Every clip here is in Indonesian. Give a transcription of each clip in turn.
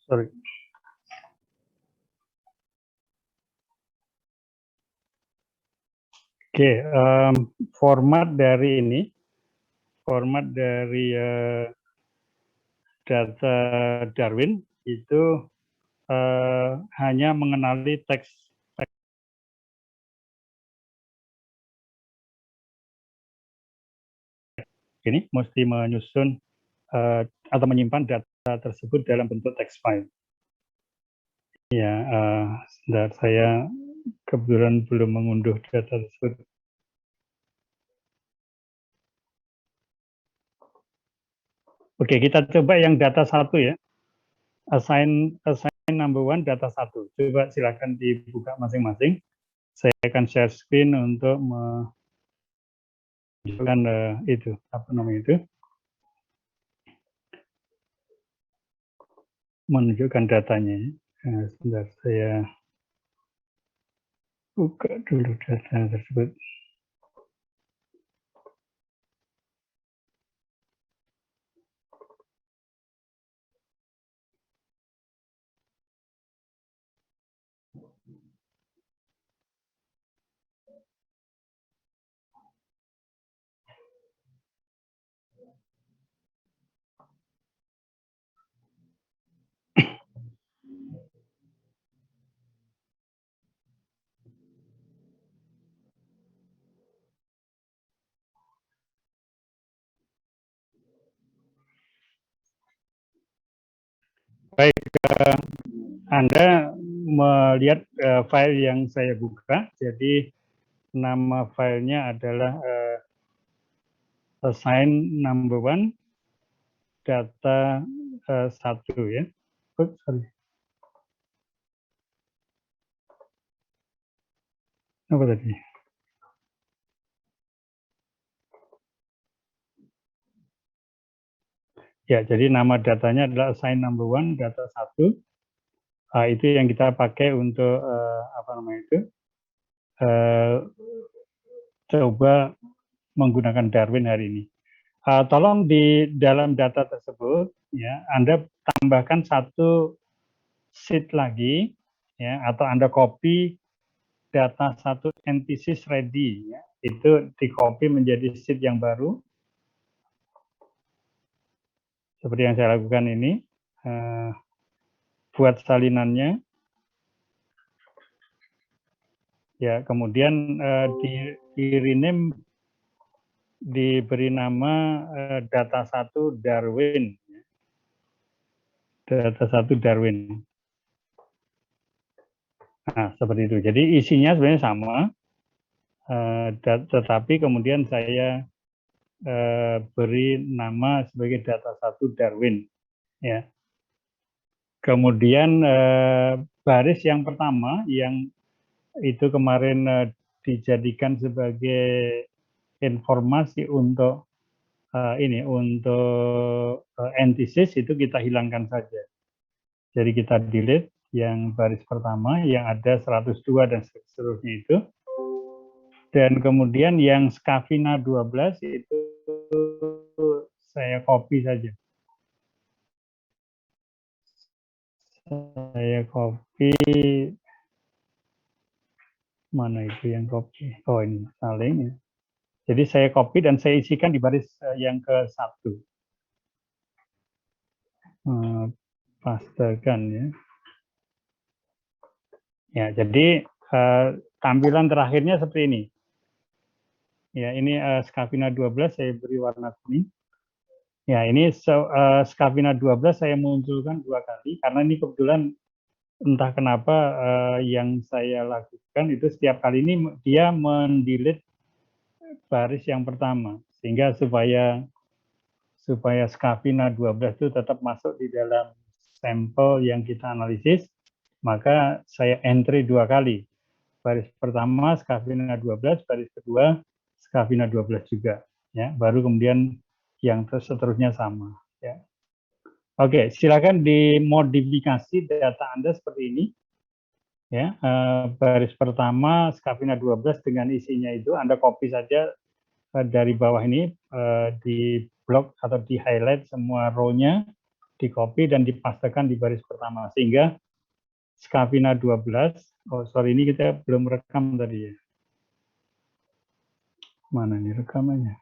Sorry. Oke, format dari data Darwin itu hanya mengenali teks. Ini mesti menyusun atau menyimpan data tersebut dalam bentuk text file. Ya, sebentar, saya kebetulan belum mengunduh data tersebut. Oke, kita coba yang data 1 ya. Assign number 1 data 1. Coba silakan dibuka masing-masing. Saya akan share screen untuk menunjukkan itu, apa namanya itu? Menunjukkan datanya. Sebentar, saya buka dulu data tersebut. Baik, Anda melihat file yang saya buka. Jadi nama filenya adalah assign number 1 data 1 ya. Oops, sorry. Apa tadi? Ya, jadi nama datanya adalah assign number 1 data 1. Itu yang kita pakai untuk apa namanya itu? Coba menggunakan Darwin hari ini. Tolong di dalam data tersebut ya Anda tambahkan satu sheet lagi ya, atau Anda copy data 1 antithesis ready ya. Itu di copy menjadi sheet yang baru. Seperti yang saya lakukan ini. Buat salinannya. Ya, kemudian di rename, diberi nama data 1 Darwin. Data 1 Darwin. Nah, seperti itu. Jadi isinya sebenarnya sama, tetapi kemudian saya beri nama sebagai data 1 Darwin. Ya. Kemudian baris yang pertama yang itu kemarin dijadikan sebagai informasi untuk untuk antithesis itu kita hilangkan saja. Jadi kita delete yang baris pertama yang ada 102 dan seterusnya itu. Dan kemudian yang Scavina 12 itu saya copy saja. Saya copy, mana itu yang copy? Oh, ini saling. Jadi saya copy dan saya isikan di baris yang ke-1. Pastekan ya. Ya, jadi tampilan terakhirnya seperti ini. Ya, ini Scavina 12 saya beri warna kuning. Ya, ini Scavina 12 saya munculkan 2 kali karena ini kebetulan entah kenapa yang saya lakukan itu setiap kali ini dia mendelete baris yang pertama sehingga supaya Scavina 12 itu tetap masuk di dalam sampel yang kita analisis, maka saya entry 2 kali. Baris pertama Scavina 12, baris kedua Scavina 12 juga ya, baru kemudian yang seterusnya sama ya. Oke, silakan dimodifikasi data Anda seperti ini ya. Baris pertama Scavina 12 dengan isinya itu Anda copy saja dari bawah ini, di blok atau di highlight semua row-nya, di copy dan dipastekan di baris pertama, sehingga Scavina 12, oh sorry ini kita belum rekam tadi ya. Mana nih rekamannya?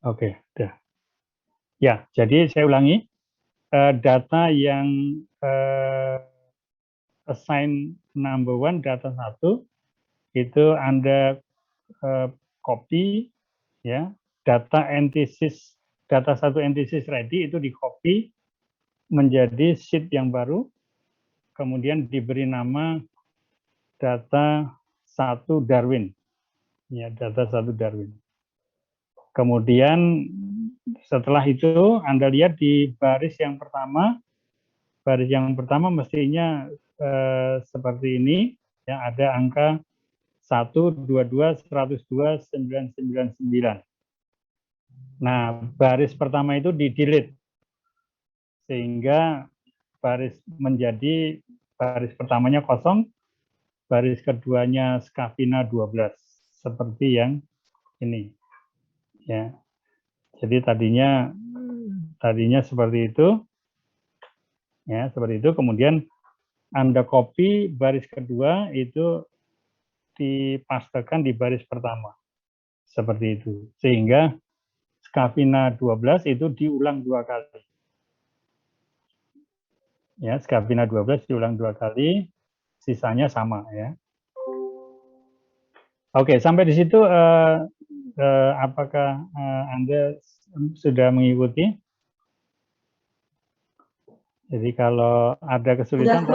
Oke, udah. Ya, jadi saya ulangi, data yang assign number one, data 1, itu Anda copy, ya, data antithesis, data 1 antithesis ready itu di copy menjadi sheet yang baru, kemudian diberi nama data 1 Darwin. Ya, data 1 Darwin. Kemudian setelah itu Anda lihat di baris yang pertama mestinya seperti ini, ya, ada angka 122 102 999. Nah, baris pertama itu di-delete sehingga baris menjadi baris pertamanya kosong, baris keduanya Scavina 12 seperti yang ini, ya. Jadi tadinya seperti itu, ya, seperti itu. Kemudian Anda copy baris kedua itu dipastekan di baris pertama, seperti itu. Sehingga Scavina 12 itu diulang 2 kali. Ya, Scavina 12 diulang 2 kali, sisanya sama, ya. Oke, sampai di situ apakah Anda sudah mengikuti? Jadi kalau ada kesulitan,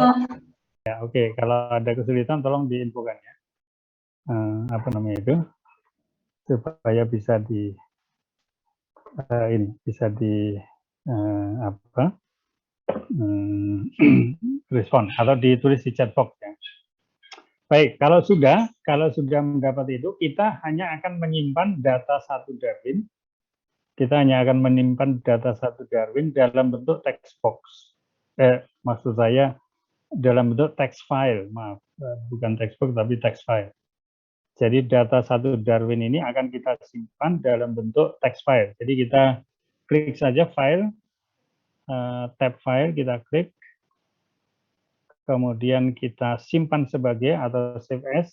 ya oke, kalau ada kesulitan tolong diinfokan ya. Apa namanya itu? Supaya bisa apa? Respon atau ditulis di chat box ya. Baik, kalau sudah mendapat itu, kita hanya akan menyimpan data 1 Darwin. Kita hanya akan menyimpan data 1 Darwin dalam bentuk text box. Maksud saya dalam bentuk text file, maaf, bukan text box tapi text file. Jadi data 1 Darwin ini akan kita simpan dalam bentuk text file. Jadi kita klik saja file, tab file, kita klik, kemudian kita simpan sebagai atau save as.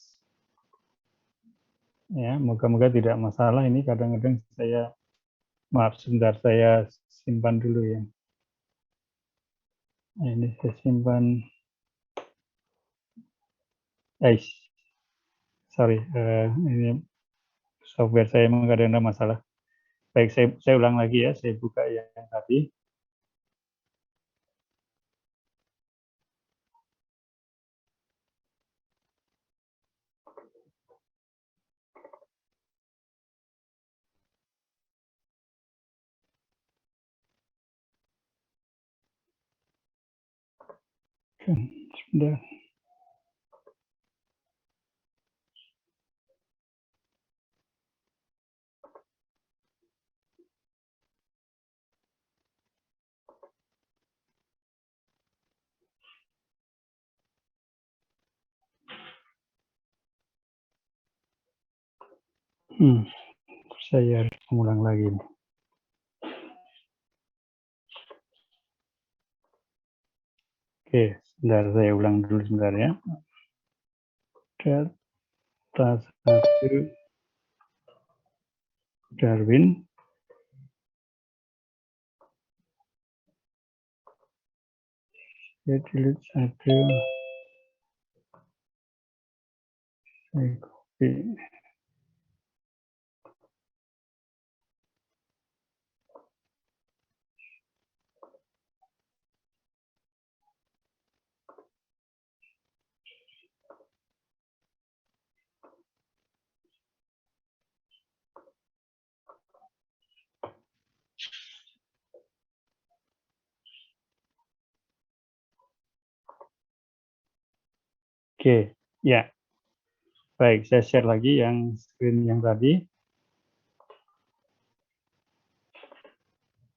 Ya, moga-moga tidak masalah ini, kadang-kadang saya, maaf sebentar, saya simpan dulu ya. Nah, ini saya simpan, sorry, ini software saya memang kadang-kadang masalah. Baik, saya ulang lagi ya, saya buka yang tadi. Sudah. Saya harus mengulang lagi. Oke, sebentar saya ulang dulu sebentar ya. Data 1 Darwin. Saya tulis 1, saya copy. Oke, ya. Baik, saya share lagi yang screen yang tadi.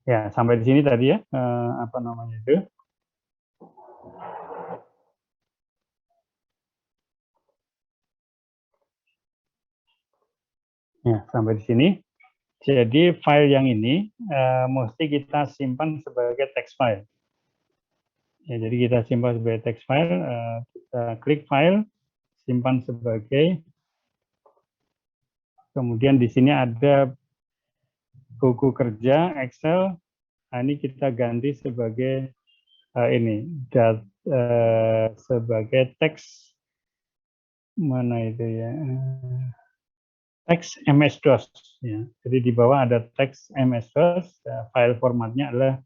Ya, sampai di sini tadi ya, apa namanya itu. Ya, sampai di sini. Jadi file yang ini mesti kita simpan sebagai text file. Ya, jadi kita simpan sebagai text file, kita klik file, simpan sebagai, kemudian di sini ada buku kerja Excel, nah ini kita ganti sebagai ini sebagai teks, mana itu ya, teks MS-DOS ya. Jadi di bawah ada teks MS-DOS, file formatnya adalah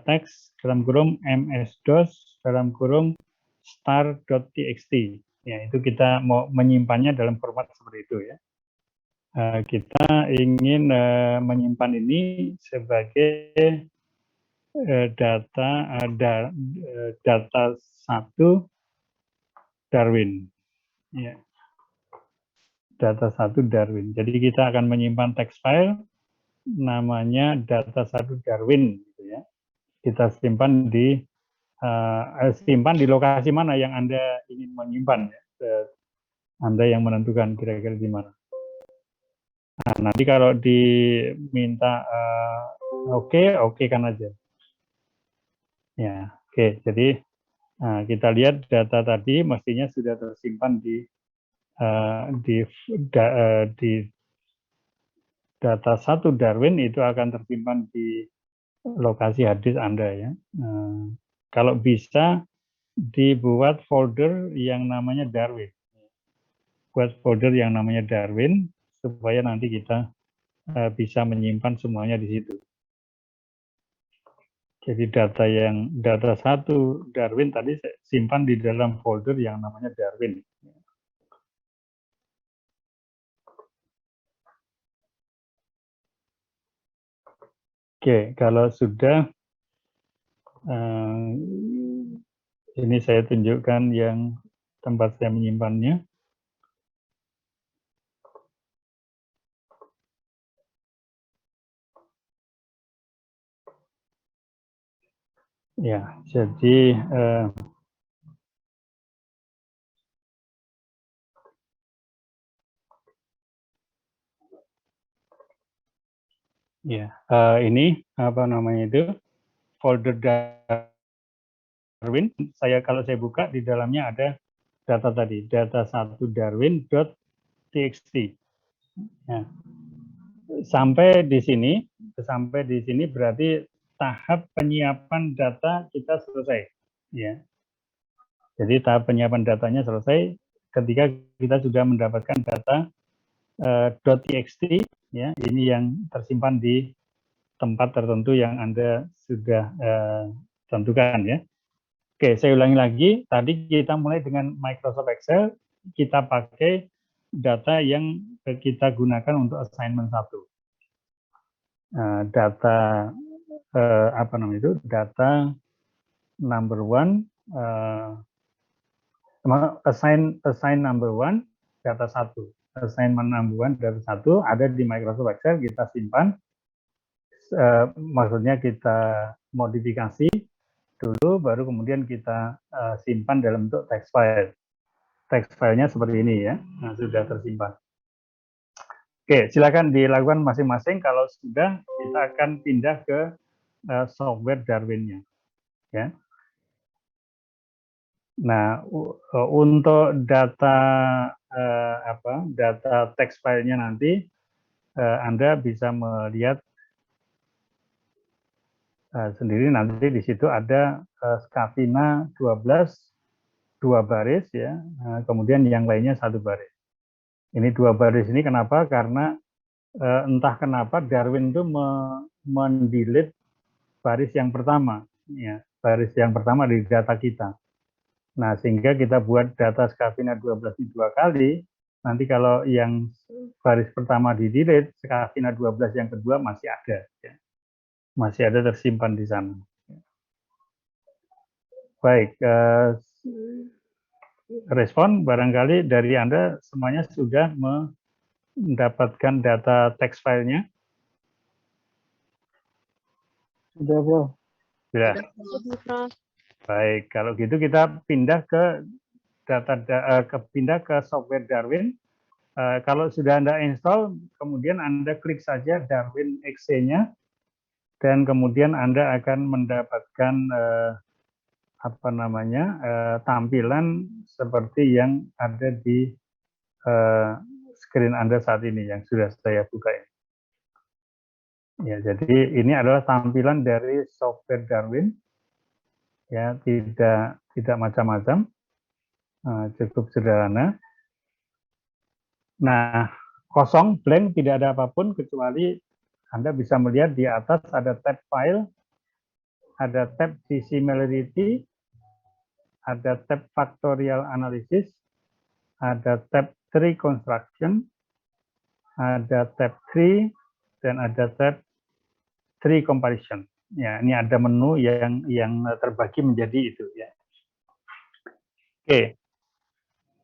teks dalam kurung MS-DOS dalam kurung star.txt. Ya, itu kita mau menyimpannya dalam format seperti itu ya. Kita ingin menyimpan ini sebagai data 1 Darwin. Ya. Data 1 Darwin. Jadi kita akan menyimpan text file namanya data 1 Darwin gitu ya. Kita simpan di lokasi mana yang Anda ingin menyimpan ya. Anda yang menentukan kira-kira di mana. Nah, nanti kalau diminta oke kan aja. Ya, oke. Jadi kita lihat data tadi mestinya sudah tersimpan di data 1 Darwin, itu akan tersimpan di lokasi hard disk Anda ya. Kalau bisa dibuat folder yang namanya Darwin. Buat folder yang namanya Darwin supaya nanti kita bisa menyimpan semuanya di situ. Jadi data 1 Darwin tadi saya simpan di dalam folder yang namanya Darwin. Oke, kalau sudah ini saya tunjukkan yang tempat saya menyimpannya. Ya, jadi ya ini apa namanya itu folder Darwin. Kalau saya buka di dalamnya ada data tadi, data 1 Darwin.txt. Ya. Sampai di sini berarti tahap penyiapan data kita selesai. Ya. Jadi tahap penyiapan datanya selesai ketika kita sudah mendapatkan data .txt ya, ini yang tersimpan di tempat tertentu yang Anda sudah tentukan ya. Oke, saya ulangi lagi. Tadi kita mulai dengan Microsoft Excel, kita pakai data yang kita gunakan untuk assignment 1. Data apa namanya itu? Data number 1 assign number 1 data 1. Assignment number 1 data 1 ada di Microsoft Excel, kita simpan. Maksudnya kita modifikasi dulu, baru kemudian kita simpan dalam bentuk text file. Text filenya seperti ini ya, nah, sudah tersimpan. Oke, silakan dilakukan masing-masing. Kalau sudah, kita akan pindah ke software Darwin-nya. Ya. Nah, untuk data data text filenya nanti Anda bisa melihat sendiri, nanti di situ ada Scavina 12 2 baris ya, kemudian yang lainnya 1 baris. Ini 2 baris ini kenapa? Karena entah kenapa Darwin itu mendelete baris yang pertama ya, baris yang pertama di data kita. Nah, sehingga kita buat data Scavina 12 ini 2 kali. Nanti kalau yang baris pertama di-delete, Scavina 12 yang kedua masih ada ya. Masih ada tersimpan di sana. Baik, respon barangkali dari Anda semuanya sudah mendapatkan data text filenya. Sudah, Bro. Sudah. Baik, kalau gitu kita pindah ke pindah ke software Darwin. Kalau sudah Anda install, kemudian Anda klik saja Darwin exe-nya, dan kemudian Anda akan mendapatkan tampilan seperti yang ada di screen Anda saat ini yang sudah saya buka ini. Ya, jadi ini adalah tampilan dari software Darwin, ya, tidak macam-macam, cukup sederhana. Nah, kosong, blank, tidak ada apapun kecuali Anda bisa melihat di atas ada tab file, ada tab dissimilarity, ada tab factorial analysis, ada tab tree construction, ada tab tree, dan ada tab tree comparison. Ya, ini ada menu yang terbagi menjadi itu, ya. Oke.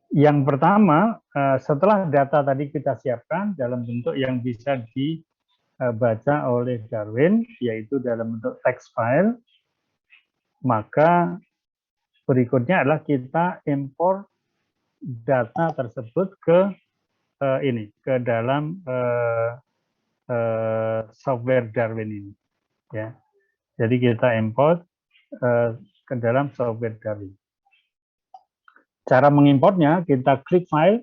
Yang pertama, setelah data tadi kita siapkan dalam bentuk yang bisa dibaca oleh Darwin, yaitu dalam bentuk text file, maka berikutnya adalah kita import data tersebut ke dalam software Darwin ini, ya. Jadi kita import ke dalam software Darwin. Cara mengimportnya, kita klik file,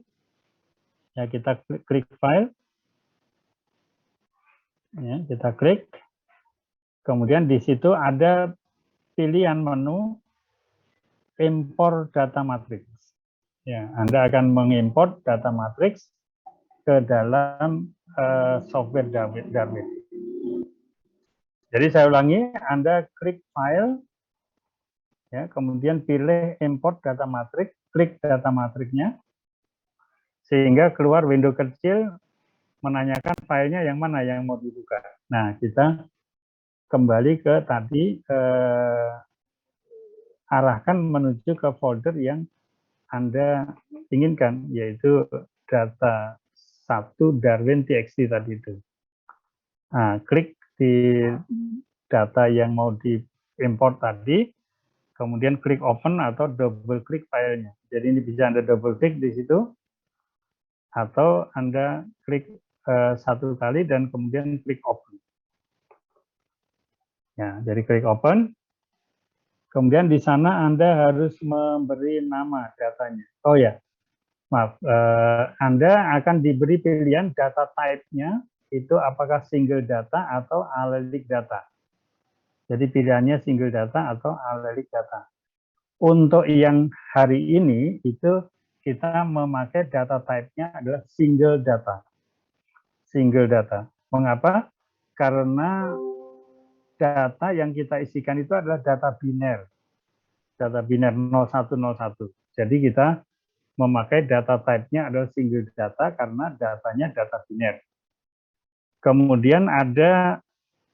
ya, kita klik file, ya, kita klik, kemudian di situ ada pilihan menu import data matrix. Ya, Anda akan mengimport data matrix ke dalam software Darwin. Jadi saya ulangi, Anda klik file, ya, kemudian pilih import data matrix, klik data matrixnya, sehingga keluar window kecil menanyakan filenya yang mana yang mau dibuka. Nah, kita kembali ke tadi, arahkan menuju ke folder yang Anda inginkan, yaitu data 1 Darwin TXT tadi itu. Nah, klik di data yang mau diimport tadi, kemudian klik open atau double klik filenya. Jadi ini bisa Anda double klik di situ, atau Anda klik satu kali dan kemudian klik open. Ya, jadi klik open. Kemudian di sana Anda harus memberi nama datanya. Oh ya, maaf, Anda akan diberi pilihan data type-nya itu apakah single data atau allelic data. Jadi pilihannya single data atau allelic data. Untuk yang hari ini itu kita memakai data type-nya adalah single data. Single data. Mengapa? Karena data yang kita isikan itu adalah data biner. Data biner 0101. Jadi kita memakai data type-nya adalah single data karena datanya data biner. Kemudian ada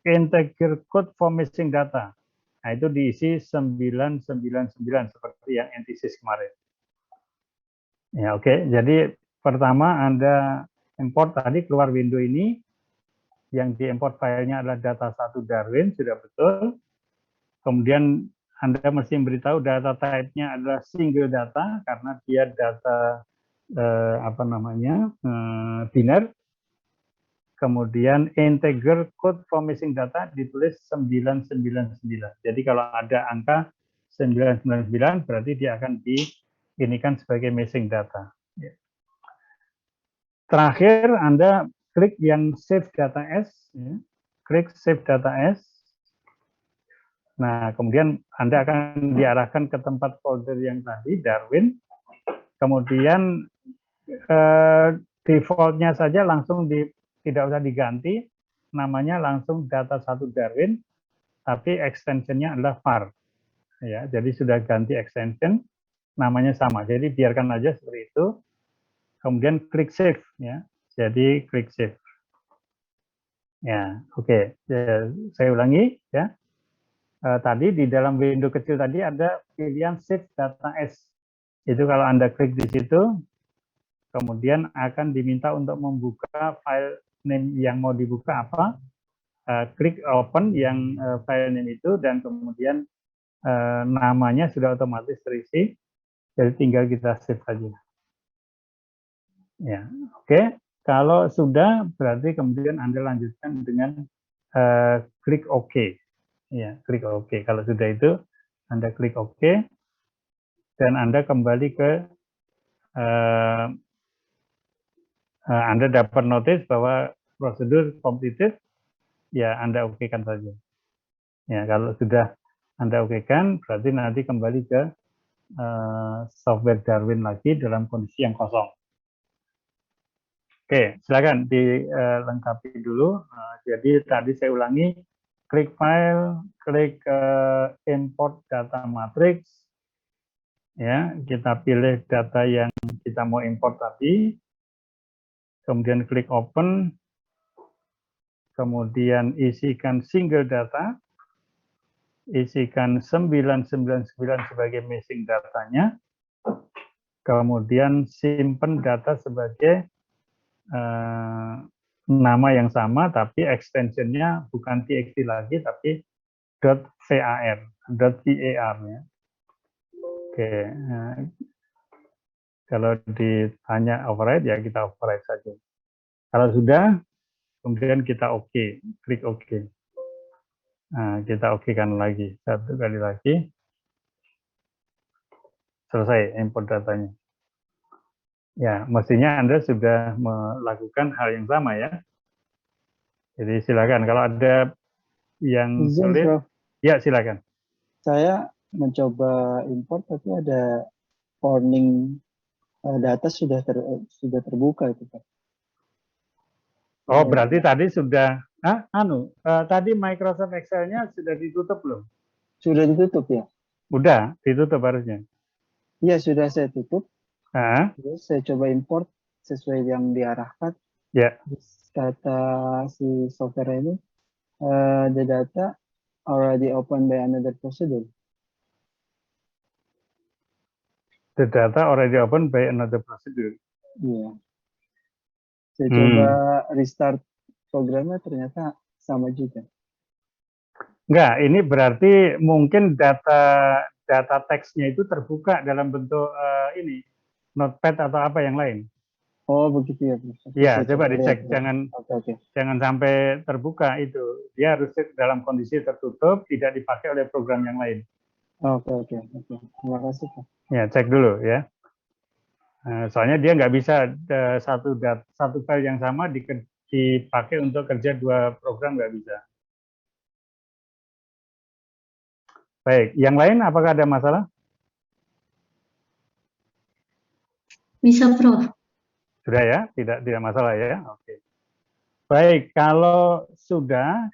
integer code for missing data. Nah, itu diisi 999 seperti yang antisis kemarin. Ya, oke. Jadi pertama Anda import tadi, keluar window ini, yang diimport filenya adalah data 1 Darwin, sudah betul. Kemudian Anda mesti memberitahu data type-nya adalah single data karena dia data biner. Kemudian integer code for missing data ditulis 999. Jadi kalau ada angka 999 berarti dia akan diinikan sebagai missing data. Terakhir Anda klik yang save data as, ya. Klik save data as. Nah, kemudian Anda akan diarahkan ke tempat folder yang tadi, Darwin. Kemudian defaultnya saja langsung tidak usah diganti, namanya langsung data 1 Darwin, tapi extensionnya adalah var. Ya, jadi sudah ganti extension, namanya sama. Jadi biarkan aja seperti itu. Kemudian klik save, ya. Jadi klik save. Ya, oke. Ya, saya ulangi, ya. Tadi di dalam window kecil tadi ada pilihan save data as. Itu kalau Anda klik di situ, kemudian akan diminta untuk membuka file name yang mau dibuka apa. Klik open yang file name itu, dan kemudian namanya sudah otomatis terisi. Jadi tinggal kita save saja. Ya, oke. Kalau sudah, berarti kemudian Anda lanjutkan dengan klik OK. Ya, klik OK. Kalau sudah itu, Anda klik OK, dan Anda kembali ke Anda dapat notice bahwa prosedur completed, ya Anda OK-kan saja. Ya, kalau sudah Anda OK-kan, berarti nanti kembali ke software Darwin lagi dalam kondisi yang kosong. Oke, silakan dilengkapi dulu. Jadi tadi saya ulangi, klik file, klik import data matrix, ya kita pilih data yang kita mau import tadi, kemudian klik open, kemudian isikan single data, isikan 999 sebagai missing datanya, kemudian simpan data sebagai nama yang sama, tapi extensionnya bukan txt lagi, tapi .var, .var ya. Oke, kalau ditanya override ya kita override saja. Kalau sudah, kemudian kita OK, klik OK. Nah, kita OK-kan lagi, satu kali lagi. Selesai import datanya. Ya, mestinya Anda sudah melakukan hal yang sama ya. Jadi silakan, kalau ada yang Izin, sulit, Prof. ya silakan. Saya mencoba import tapi ada warning data sudah terbuka itu, Pak. Oh, berarti tadi sudah, tadi Microsoft Excel-nya sudah ditutup belum? Sudah ditutup ya? Udah, ditutup harusnya. Iya, sudah saya tutup. Ah, Terus saya coba import sesuai yang diarahkan. ya, Kata si software ini, the data already opened by another procedure. the data already open by another procedure. Iya. Saya coba restart programnya, ternyata sama juga. Enggak, ini berarti mungkin data teksnya itu terbuka dalam bentuk ini notepad atau apa yang lain. Oh, begitu ya, Prof. Ya, Saya coba lihat, dicek, Prof. Oke, oke. jangan sampai terbuka itu. Dia harus dalam kondisi tertutup, tidak dipakai oleh program yang lain. Oke, oke, oke. Terima kasih, Pak. Ya, cek dulu ya. Soalnya dia nggak bisa satu file yang sama dipakai untuk kerja dua program, nggak bisa. Baik, yang lain apakah ada masalah? Bisa, Prof. Sudah ya, tidak masalah ya. Oke. Baik, kalau sudah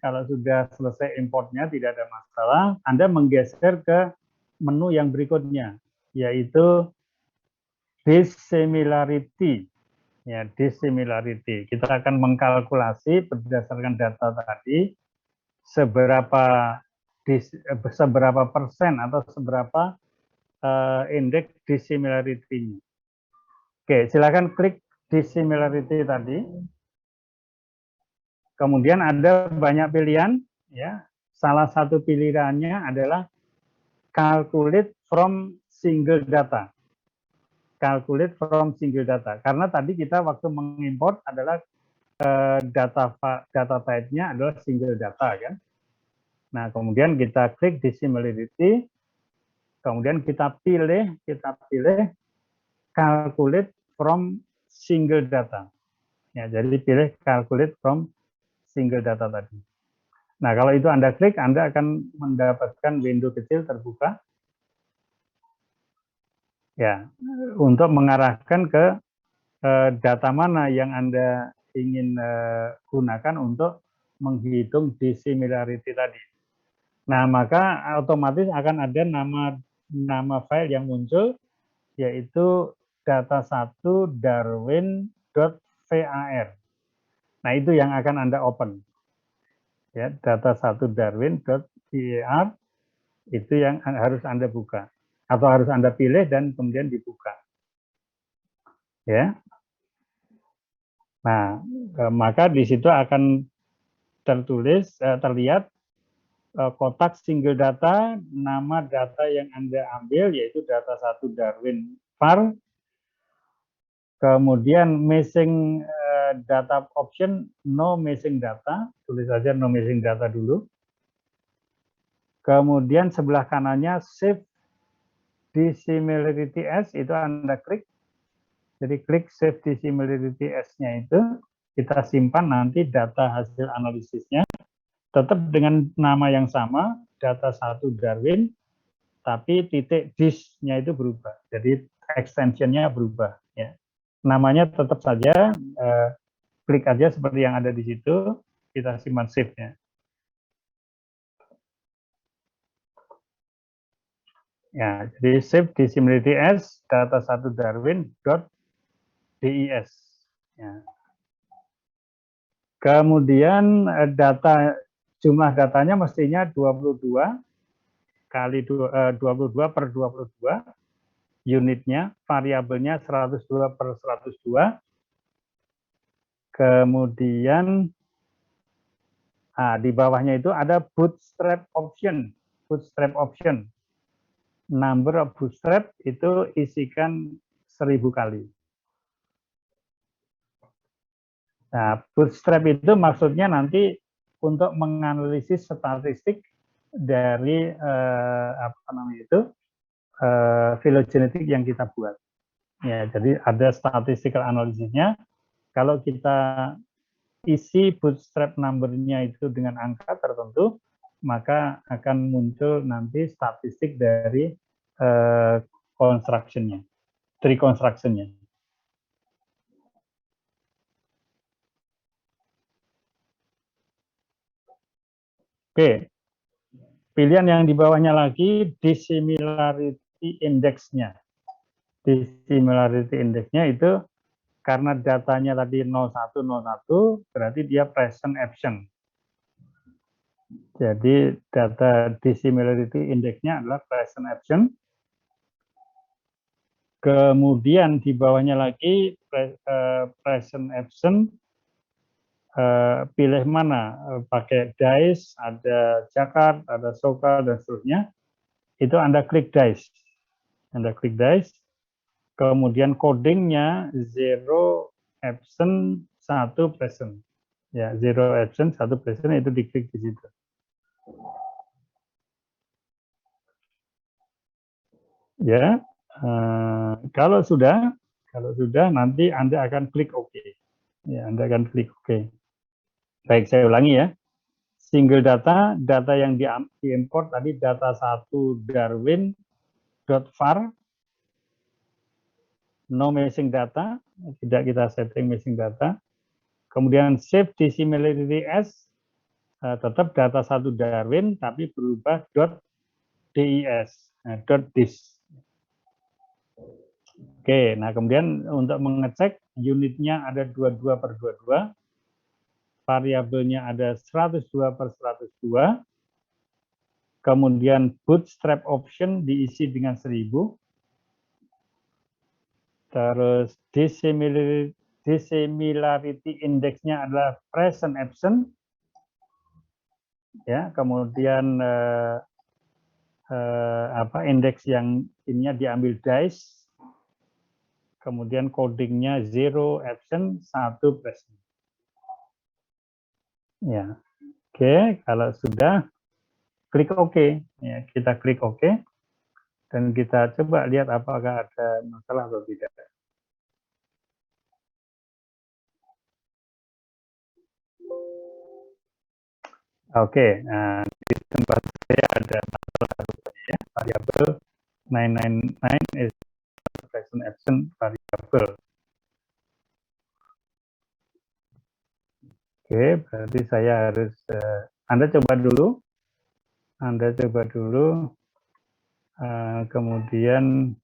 selesai importnya tidak ada masalah, Anda menggeser ke menu yang berikutnya, yaitu dissimilarity. Ya, dissimilarity. Kita akan mengkalkulasi berdasarkan data tadi seberapa persen atau seberapa indeks dissimilarity-nya. Oke, silakan klik dissimilarity tadi. Kemudian ada banyak pilihan, ya. Salah satu pilihannya adalah calculate from single data. Calculate from single data. Karena tadi kita waktu mengimport adalah data type-nya adalah single data kan. Nah, kemudian kita klik dissimilarity, kemudian kita pilih calculate from single data. Ya, jadi pilih calculate from single data tadi. Nah, kalau itu Anda klik, Anda akan mendapatkan window kecil terbuka. Ya, untuk mengarahkan ke data mana yang Anda ingin gunakan untuk menghitung dissimilarity tadi. Nah, maka otomatis akan ada nama file yang muncul, yaitu data1 darwin.var. Nah, itu yang akan Anda open. Ya, data1 darwin.var itu yang harus Anda buka atau harus Anda pilih dan kemudian dibuka. Ya. Nah, maka di situ akan terlihat kotak single data, nama data yang Anda ambil yaitu data1 Darwin var, Kemudian missing data option, no missing data, tulis saja no missing data dulu. Kemudian sebelah kanannya save dissimilarity as, itu Anda klik. Jadi klik save dissimilarity as-nya itu, kita simpan nanti data hasil analisisnya. Tetap dengan nama yang sama, data 1 Darwin, tapi titik dis-nya itu berubah. Jadi extension-nya berubah. Ya. Namanya tetap saja, klik aja seperti yang ada di situ, kita simpan save-nya. Ya, jadi save dissimilarity as data 1 Darwin.dis. Ya. Kemudian jumlah datanya mestinya 22 kali 22 per 22, unitnya, variabelnya 102 per 102. Kemudian di bawahnya itu ada bootstrap option. Bootstrap option. Number of bootstrap itu isikan 1000 kali. Nah, bootstrap itu maksudnya nanti untuk menganalisis statistik dari filogenetik yang kita buat. Ya, jadi ada statistical analisisnya. Kalau kita isi bootstrap number-nya itu dengan angka tertentu, maka akan muncul nanti statistik dari construction-nya, tree construction-nya. Oke, pilihan yang di bawahnya lagi dissimilarity index-nya. Dissimilarity index-nya itu karena datanya tadi 0101, berarti dia present absent. Jadi data dissimilarity index-nya adalah present absent. Kemudian di bawahnya lagi present absent, pilih mana, pakai dice, ada Jakarta, ada Sokal, dan seterusnya. Itu Anda klik dice. Anda klik dice. Kemudian codingnya 0 absent 1 present. Ya, 0 absent 1 present itu diklik di situ. Ya, kalau sudah nanti Anda akan klik OK. Ya, Anda akan klik OK. Baik, saya ulangi ya. Single data yang diimport tadi data 1 Darwin.var, no missing data, tidak kita setting missing data. Kemudian save dissimilarity as, tetap data 1 Darwin tapi berubah .dis, .dis. Oke, nah kemudian untuk mengecek unitnya ada 22 per 22, variabelnya ada 102 per 102, kemudian bootstrap option diisi dengan 1000, terus dissimilarity index-nya adalah present absent, ya, kemudian indeks yang ininya diambil dice, kemudian codingnya 0 absent 1 present. Ya, oke, kalau sudah klik OK, ya, kita klik OK dan kita coba lihat apakah ada masalah atau tidak. Oke, nah di tempat saya ada masalah rupanya ya, variabel 999 is present absent variable. Oke, berarti saya harus Anda coba dulu, kemudian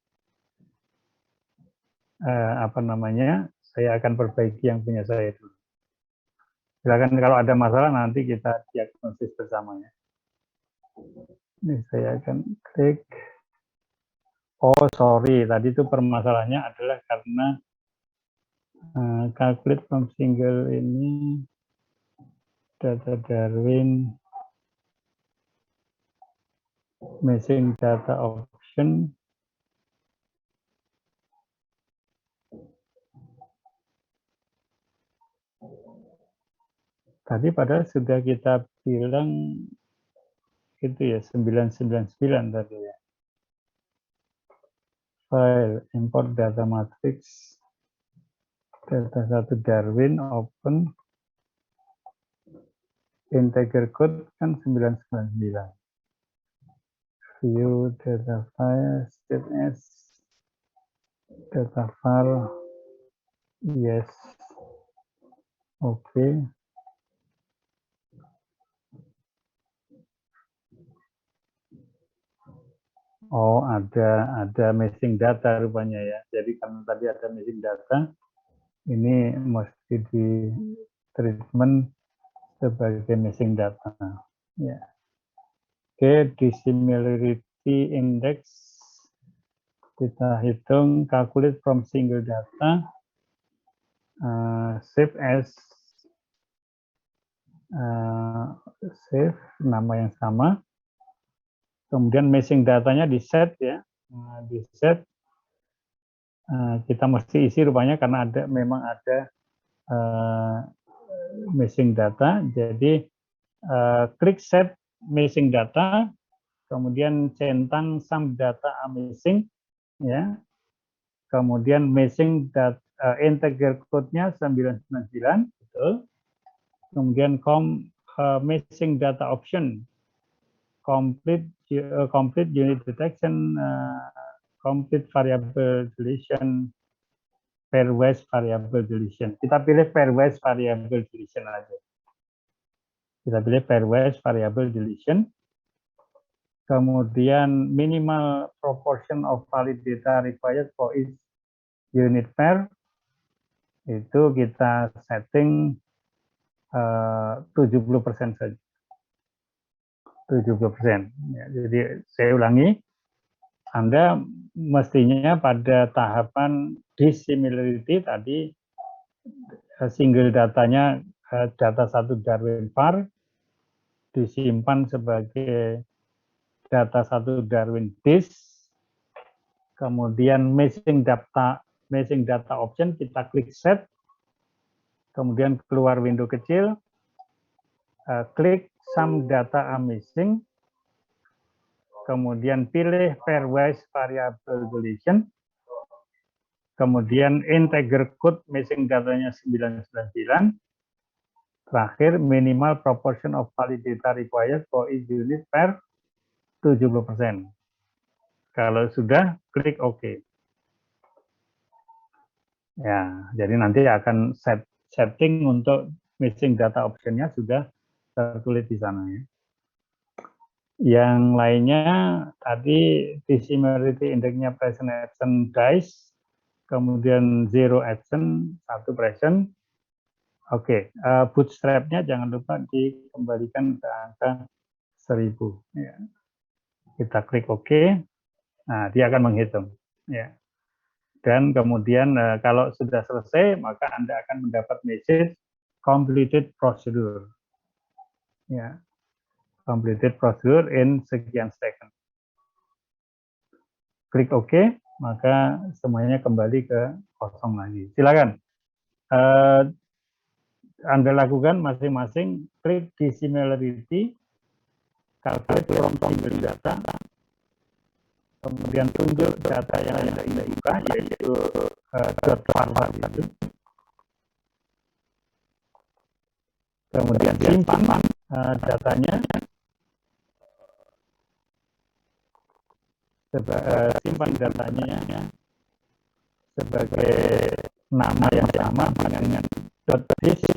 saya akan perbaiki yang punya saya dulu. Silakan kalau ada masalah nanti kita diagnosis bersamanya. Ini saya akan klik. Oh sorry, tadi itu permasalahannya adalah karena calculate from single ini data Darwin missing data option. Tadi padahal sudah kita bilang itu ya 999 tadi ya. File import data matrix data 1 Darwin open integer code kan 999. View data file state as data file yes. Oke. Oh, ada missing data rupanya ya. Jadi karena tadi ada missing data, ini mesti di treatment sebagai missing data. Ya. Oke, dissimilarity index kita hitung calculate from single data, save as save nama yang sama. Kemudian missing datanya di set ya, di set kita mesti isi rupanya karena memang ada missing data. Jadi klik set missing data, kemudian centang sum data missing ya, kemudian missing data integer code-nya 999 betul. Kemudian missing data option complete unit detection, complete variable deletion, pairwise variable deletion. Kita pilih pairwise variable deletion aja. Kita pilih pairwise variable deletion. Kemudian minimal proportion of valid data required for each unit pair itu kita setting 70% saja. 70%. Ya, jadi saya ulangi, Anda mestinya pada tahapan dissimilarity tadi single datanya data 1 Darwin var disimpan sebagai data 1 Darwin disk, kemudian missing data option kita klik set, kemudian keluar window kecil, klik sum data missing, kemudian pilih pairwise variable deletion, kemudian integer code missing datanya 999, terakhir minimal proportion of valid data required for each unit pair 70%. Kalau sudah, klik OK. Ya, jadi nanti akan setting untuk missing data option-nya sudah tertulis di sana ya. Yang lainnya tadi dissimilarity index-nya present action dice, kemudian zero action, 1 present. Oke, bootstrap-nya jangan lupa dikembalikan ke angka 1000. Ya. Kita klik OK. Nah, dia akan menghitung. Ya. Dan kemudian kalau sudah selesai, maka Anda akan mendapat message completed procedure. Ya. Completed procedure in sekian second. Klik OK, maka semuanya kembali ke kosong lagi. Silakan. Anda lakukan masing-masing, klik dissimilarity, calculate from single data, kemudian tunjuk data yang Anda ingin buka, yaitu .var itu. Kemudian simpan datanya, simpan datanya sebagai nama yang sama dengan .disk,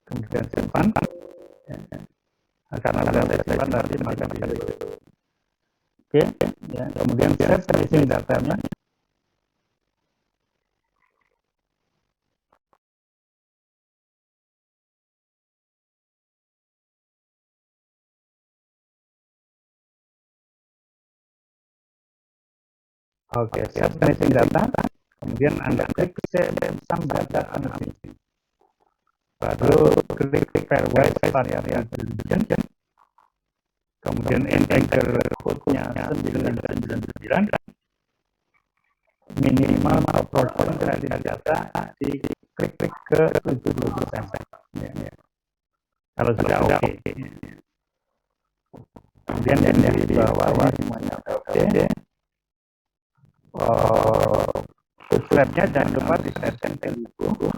kemudian simpan. Karena ada simpan nanti maka oke, ya, kemudian set missing datanya. Oke, set missing data, kemudian Anda klik save sum data analysis. Baru klik pairwise variable deletion, kemudian integer code-nya 999, minimal proportion valid data di klik ke 720 sampel. Ya. Kalau sudah oke. Kemudian yang di bawah semuanya oke. Footstep-nya jangan lupa ditempel dulu.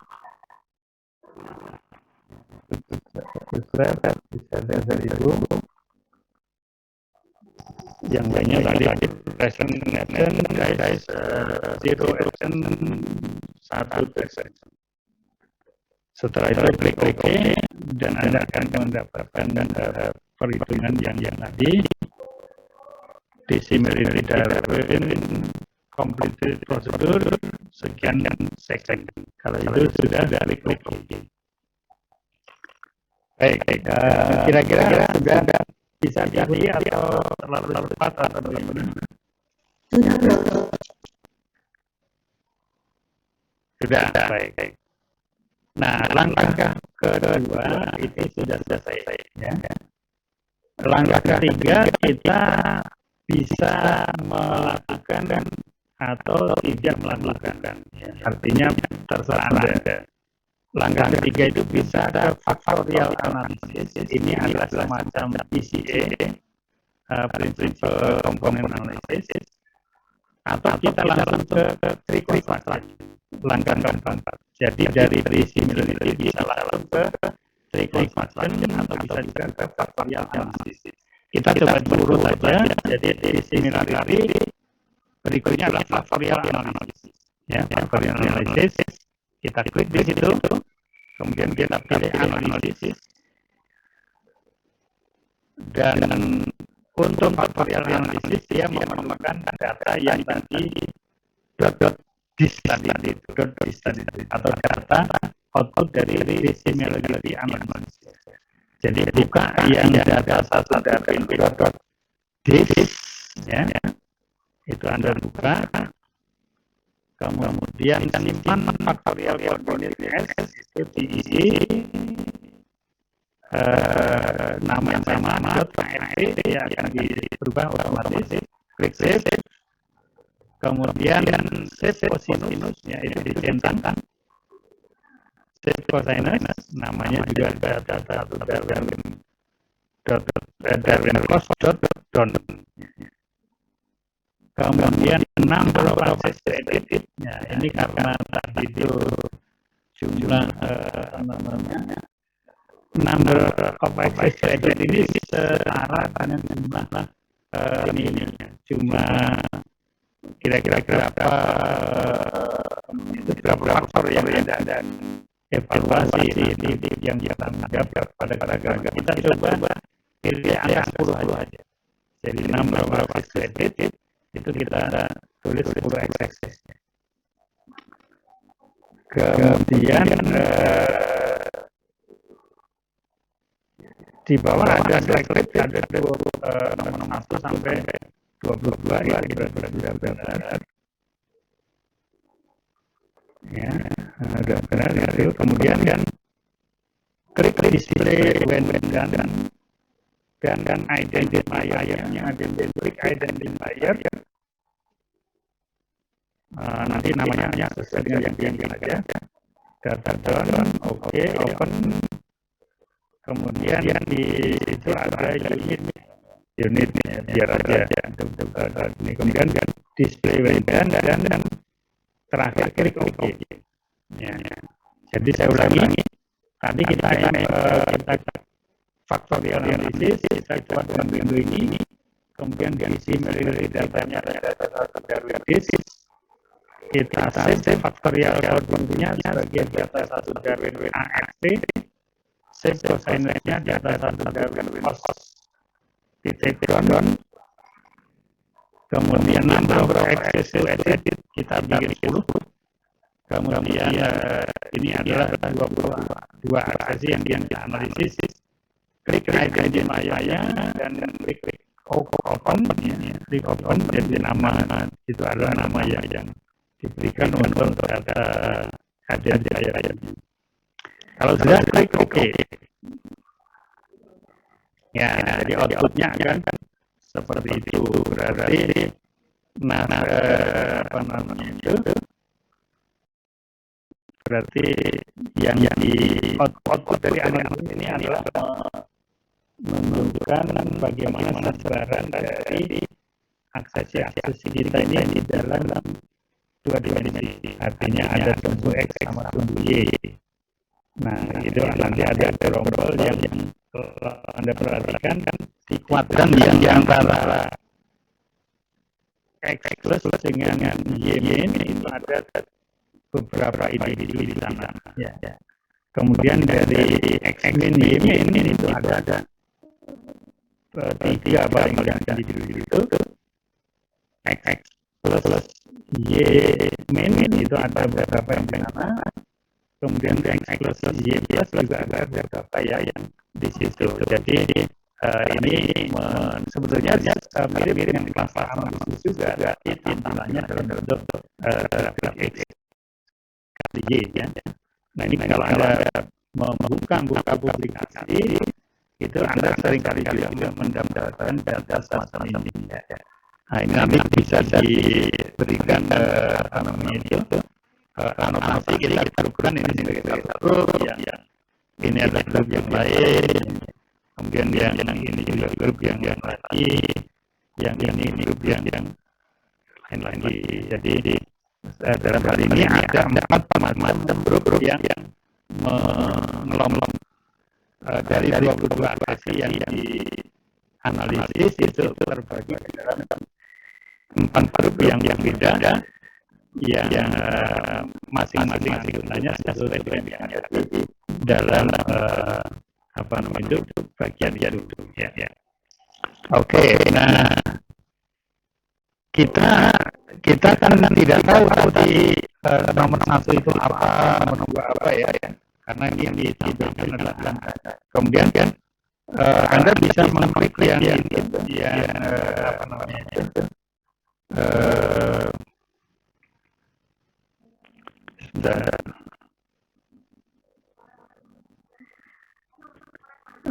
Footstep ditempel dulu. Yang lainnya tadi present action, guys, zero action, 1 action. Setelah itu klik OK dan Anda akan mendapatkan perhitungan yang tadi. Dissimilary Darwin completed procedure sekian second. Kalau itu sudah klik OK. Baik, kira-kira sudah bisa diikuti atau terlalu cepat atau bagaimana? Sudah, Prof. Sudah, baik. Nah, langkah kedua itu sudah selesai. Ya. Langkah ketiga kita bisa melakukan atau tidak melakukan. Ya. Artinya terserah Anda. Langkah ketiga itu bisa ada factorial analysis. Ini adalah semacam PCA, Principal Component Analysis. Atau kita langsung ke three cause. Langkah keempat. Jadi dari dissimilary bisa langsung ke three cause atau bisa juga ke factorial analysis. Kita coba urut saja. Jadi dissimilary berikutnya adalah factorial analysis. Ya, factorial analysis. Kita klik di situ, kemudian kita pilih analisis, dan untuk factorial analysis dia memerlukan data yang tadi dis tadi atau data output dari dissimilary analysis. Jadi buka yang data satu dari dis, ya, itu Anda buka. Kemudian simpan factorial coordinate S itu diisi nama yang sama .kfp dia akan dirubah otomatis. Klik save. Kemudian save cosinus ya itu dicentangkan. Save cosinus namanya juga data Darwin cost.down. Kemudian number of access credit. Ya, ini karena tadi itu jumlah number of access credit ini setara dengan jumlah jumlah kira-kira berapa faktor yang ada evaluasi ini yang kita anggap pada gara-gara kita coba pilih angka 10 aja. Jadi number of access credit itu kita tulis 10 x. Kemudian di bawah ada slide ada nomor 1 sampai 22 ya benar. Ya, agak benar itu. Kemudian klik display when dan identifier-nya ada klik identifier. Nanti namanya sesuai dengan yang aja. Data down, oke, open. Kemudian di situ ada unitnya biar aja ini. Kemudian display when dan terakhir klik OK. Ya. Jadi saya ulangi. Tadi kita factorial analysis, kita coba dengan window ini, kemudian diisi dari datanya data Darwin disk, kita save factorial coordinate-nya sebagai data satu Darwin AXT, save cosinus-nya data satu Darwin cost titik down, kemudian number of access to edit kita bikin 10, kemudian ini adalah 22 akses yang kita analisis. Klik identifier dan klik open, klik open jadi nama itu adalah nama yang diberikan untuk data identifier. Kalau sudah klik OK. Ya, jadi outputnya akan seperti itu. Berarti apa namanya itu Berarti yang di output dari analisis ini adalah menunjukkan bagaimana sebaran dari akses kita ini di dalam dua dimensi. Artinya ada sumbu X sama sumbu Y. Nah, itu nanti ada gerombol yang kalau Anda perhatikan di kuadran yang di antara X plus dengan Y min itu ada beberapa individu di sana. Ya. Kemudian dari X min Y min itu ada 3 paling banyak individu itu. X plus Y min itu ada beberapa yang di sana. Kemudian X plus Y plus juga ada beberapa yang di situ. Jadi ini sebetulnya mirip dengan kelas analisis juga, itu intinya dalam bentuk grafik X kali Y ya. Nah ini kalau Anda membuka publikasi itu Anda seringkali juga mendapatkan data semacam ini ya. Nah ini nanti bisa diberikan anotasi kita grup ini sebagai satu grup yang ini adalah grup yang lain, kemudian yang ini juga grup yang lagi, yang ini grup yang lain lagi. Jadi dalam hal ini ada 4 macam grup yang mengelompok dari 22 aksi yang dianalisis itu terbagi ke dalam 4 grup yang beda. Yang masing-masing gunanya sesuai dengan yang ada di dalam bagian itu ya. Oke, nah kita kan tidak tahu tadi nomor 1 itu apa, nomor 2 apa ya, karena ini yang ditampilkan adalah angka. Kemudian kan Anda bisa mengklik yang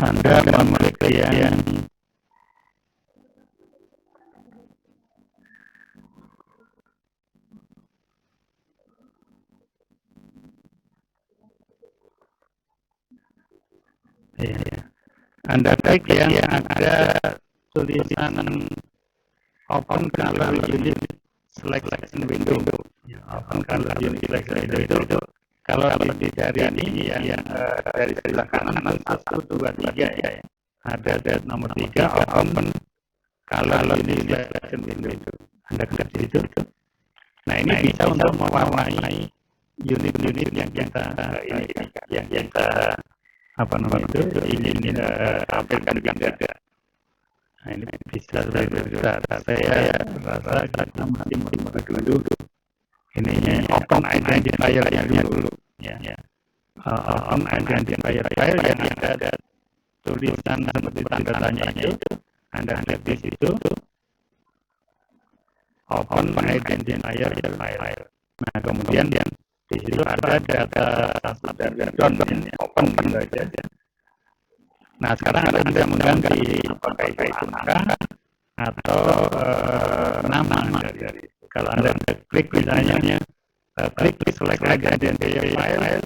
Anda memilih yang Anda klik yang ada tulisan open color unit selection window. Open color unit selection window itu kalau dicari ini yang dari sebelah kanan 1, 2, 3 ya. Ada nomor 3 open color unit selection window. Anda klik di situ. Nah ini bisa untuk mewarnai unit-unit yang kita ingin tampilkan juga. Nah ini bisa saya rasa kita masih membuka dulu ininya open identifier yang dulu ya. Open identifier file yang ada tulisan seperti tanda tanya itu Anda klik di situ open identifier file. Nah kemudian di situ ada data dan open saja. Nah sekarang Anda bisa mengganti apakah itu angka atau nama dari kalau Anda klik misalnya klik select identifier file,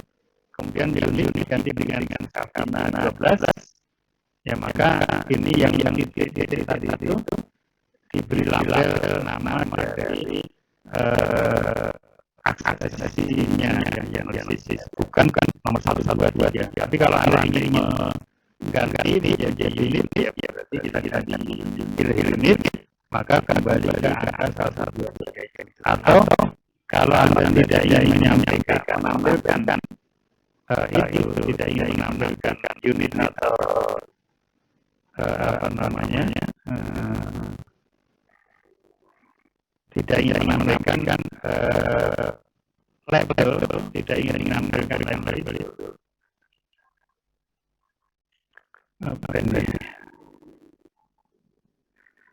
kemudian unit diganti dengan Safina 12 ya, maka ini yang titik tadi itu diberi label nama dari aksesinya yang analisis, bukan nomor 1, 2, 3. Tapi kalau Anda ingin mengganti ini jadi unit ya berarti kita pilih unit, maka kembali ke angka 1, 2, 3. Atau kalau Anda tidak ingin menampilkan itu, tidak ingin menampilkan unit atau tidak ingin menampilkan label, tidak ingin menampilkan label.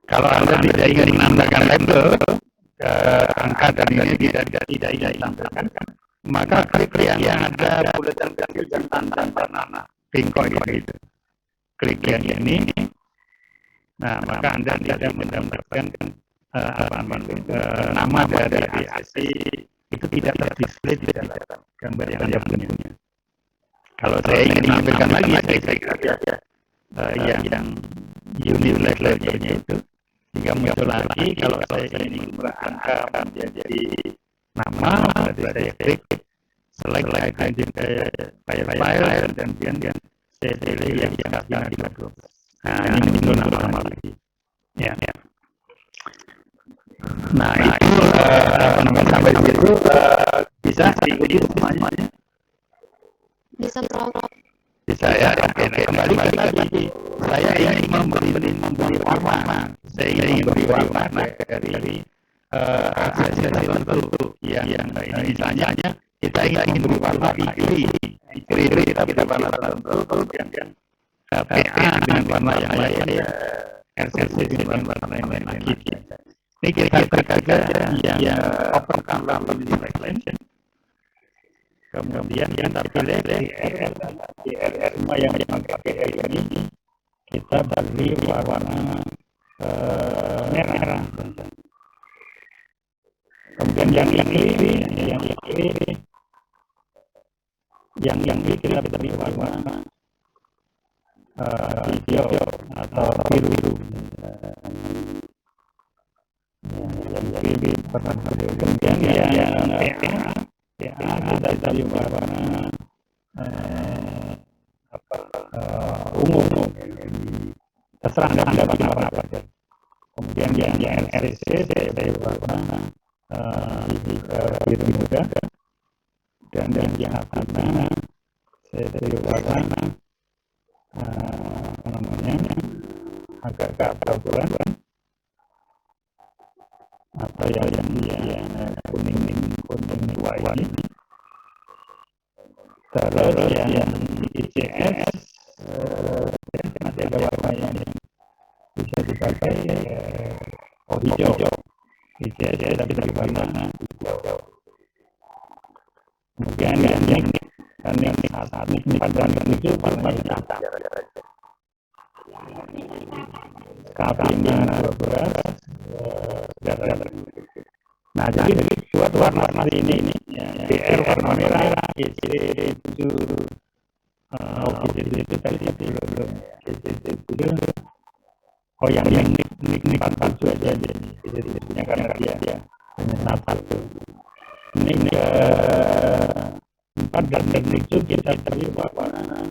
Kalau Anda tidak ingin menambahkan label, angka dan ini tidak ditampilkan, maka klik yang ada bulatan kecil dan tanda warna pingkoi itu. Klik yang ini, nah maka Anda tidak mendapatkan nama dari asesi itu tidak terdisplay di dalam gambar yang Anda punya. Kalau saya ingin menampilkan lagi, saya kira yang unit levelnya itu, sehingga muncul lagi. Kalau saya ingin mengubah angka menjadi nama, berarti saya klik select file dan kemudian saya pilih yang Scafina 12. Nah, ini muncul nama lagi. Ya. Nah, itu sampai di situ bisa diikuti semuanya. Bisa, Prof. Bisa ya. Oke, kembali ke tadi. Saya ingin memberi warna. Saya ingin memberi warna dari akses tertentu yang ini misalnya kita ingin memberi warna ikri kita warna tertentu, yang PA dengan warna yang lain, RCC dengan warna yang lain lagi. Ini kita klik aja yang open color selection. Kemudian kita pilih DRR semua yang pakai ini, kita beri warna merah. Kemudian yang ini kita beri warna hijau atau biru. Yang biru warna biru. Kemudian yang PA kita beri warna ungu. Terserah Anda pakai warna apa saja. Kemudian yang RCC saya beri warna biru muda, dan yang Scafina saya beri warna agak abu-abuan atau yang kuning tua ini. Terus yang ICS masih ada warna yang bisa dipakai hijau. ICS tapi dari warna hijau. Kemudian yang saat ini pada itu warna hitam. Scafina 12. Nah, jadi buat warna ini DR warna merah, GC 7, GC itu tadi belum. GC 7. Oh, yang nik 47 aja jadi GC-nya karena dia hanya satu. Nik 4 dan nik 7 kita beri warna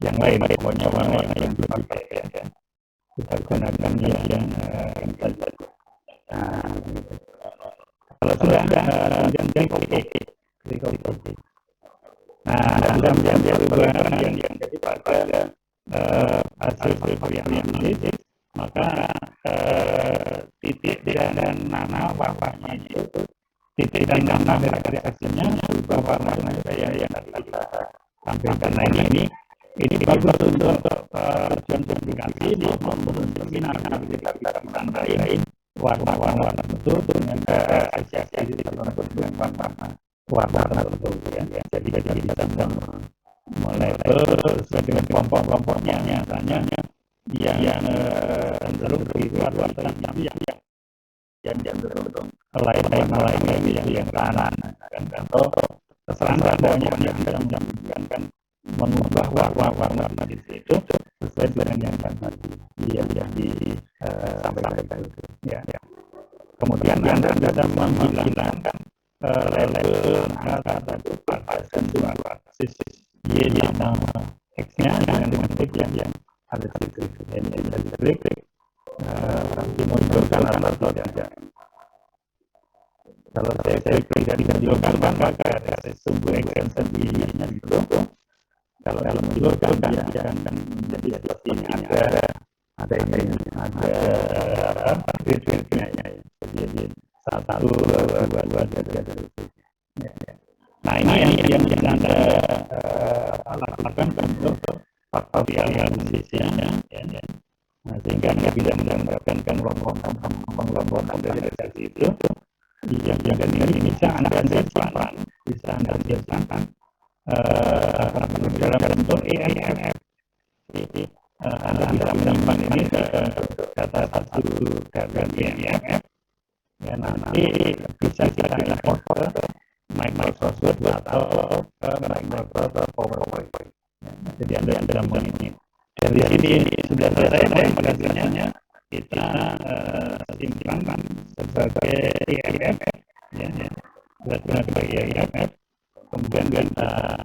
yang lain, pokoknya warna yang belum dipakai ya. Kita gunakan yang saja. Nah, kalau sudah kemudian klik OK. Nah, sudah menjadi perubahan yang jadi pada hasil analisis, maka titik dan nama warnanya itu titik dan nama dari hasilnya berubah warna saya yang kita sampaikan. Nah, ini bagus untuk tujuan publikasi di maupun seminar. Kita bisa menandai warna-warna tertentu dengan asosiasi tertentu dengan warna tertentu ya. Jadi kita bisa melabel sesuai dengan kelompok-kelompoknya. Misalnya yang cenderung begitu warna yang cenderung lain yang kanan atau terserah pokoknya Anda menjalankan mengubah warna di situ sesuai dengan yang disampaikan itu. Ya. Kemudian Anda bisa menghilangkan label angka satu pada semua basis Y sama X-nya dengan klik yang ada di situ. Ini bisa diklik dimunculkan atau tidak. Kalau saya klik tidak dimunculkan, maka ada sumber extension di-nya gitu. Kalau munculkan dia akan menjadi seperti ini, ada grid-gridnya ya. Jadi 1, 2, 3 dan seterusnya. Nah, ini yang bisa Anda lakukan untuk faktorial analisisnya ya. Nah, sehingga Anda bisa mendapatkan kelompok dari hasil itu yang ini bisa Anda simpan, dalam bentuk EMF. Jadi Anda bisa menyimpan ini data satu dan EMF Ya, nanti bisa kita import ke Microsoft Word atau ke Microsoft PowerPoint. Ya, jadi Anda bisa mengini. Dari sini sudah selesai magazine-nya, kita simpan sebagai EFF, ya, kita sebagai EFF. Kemudian kita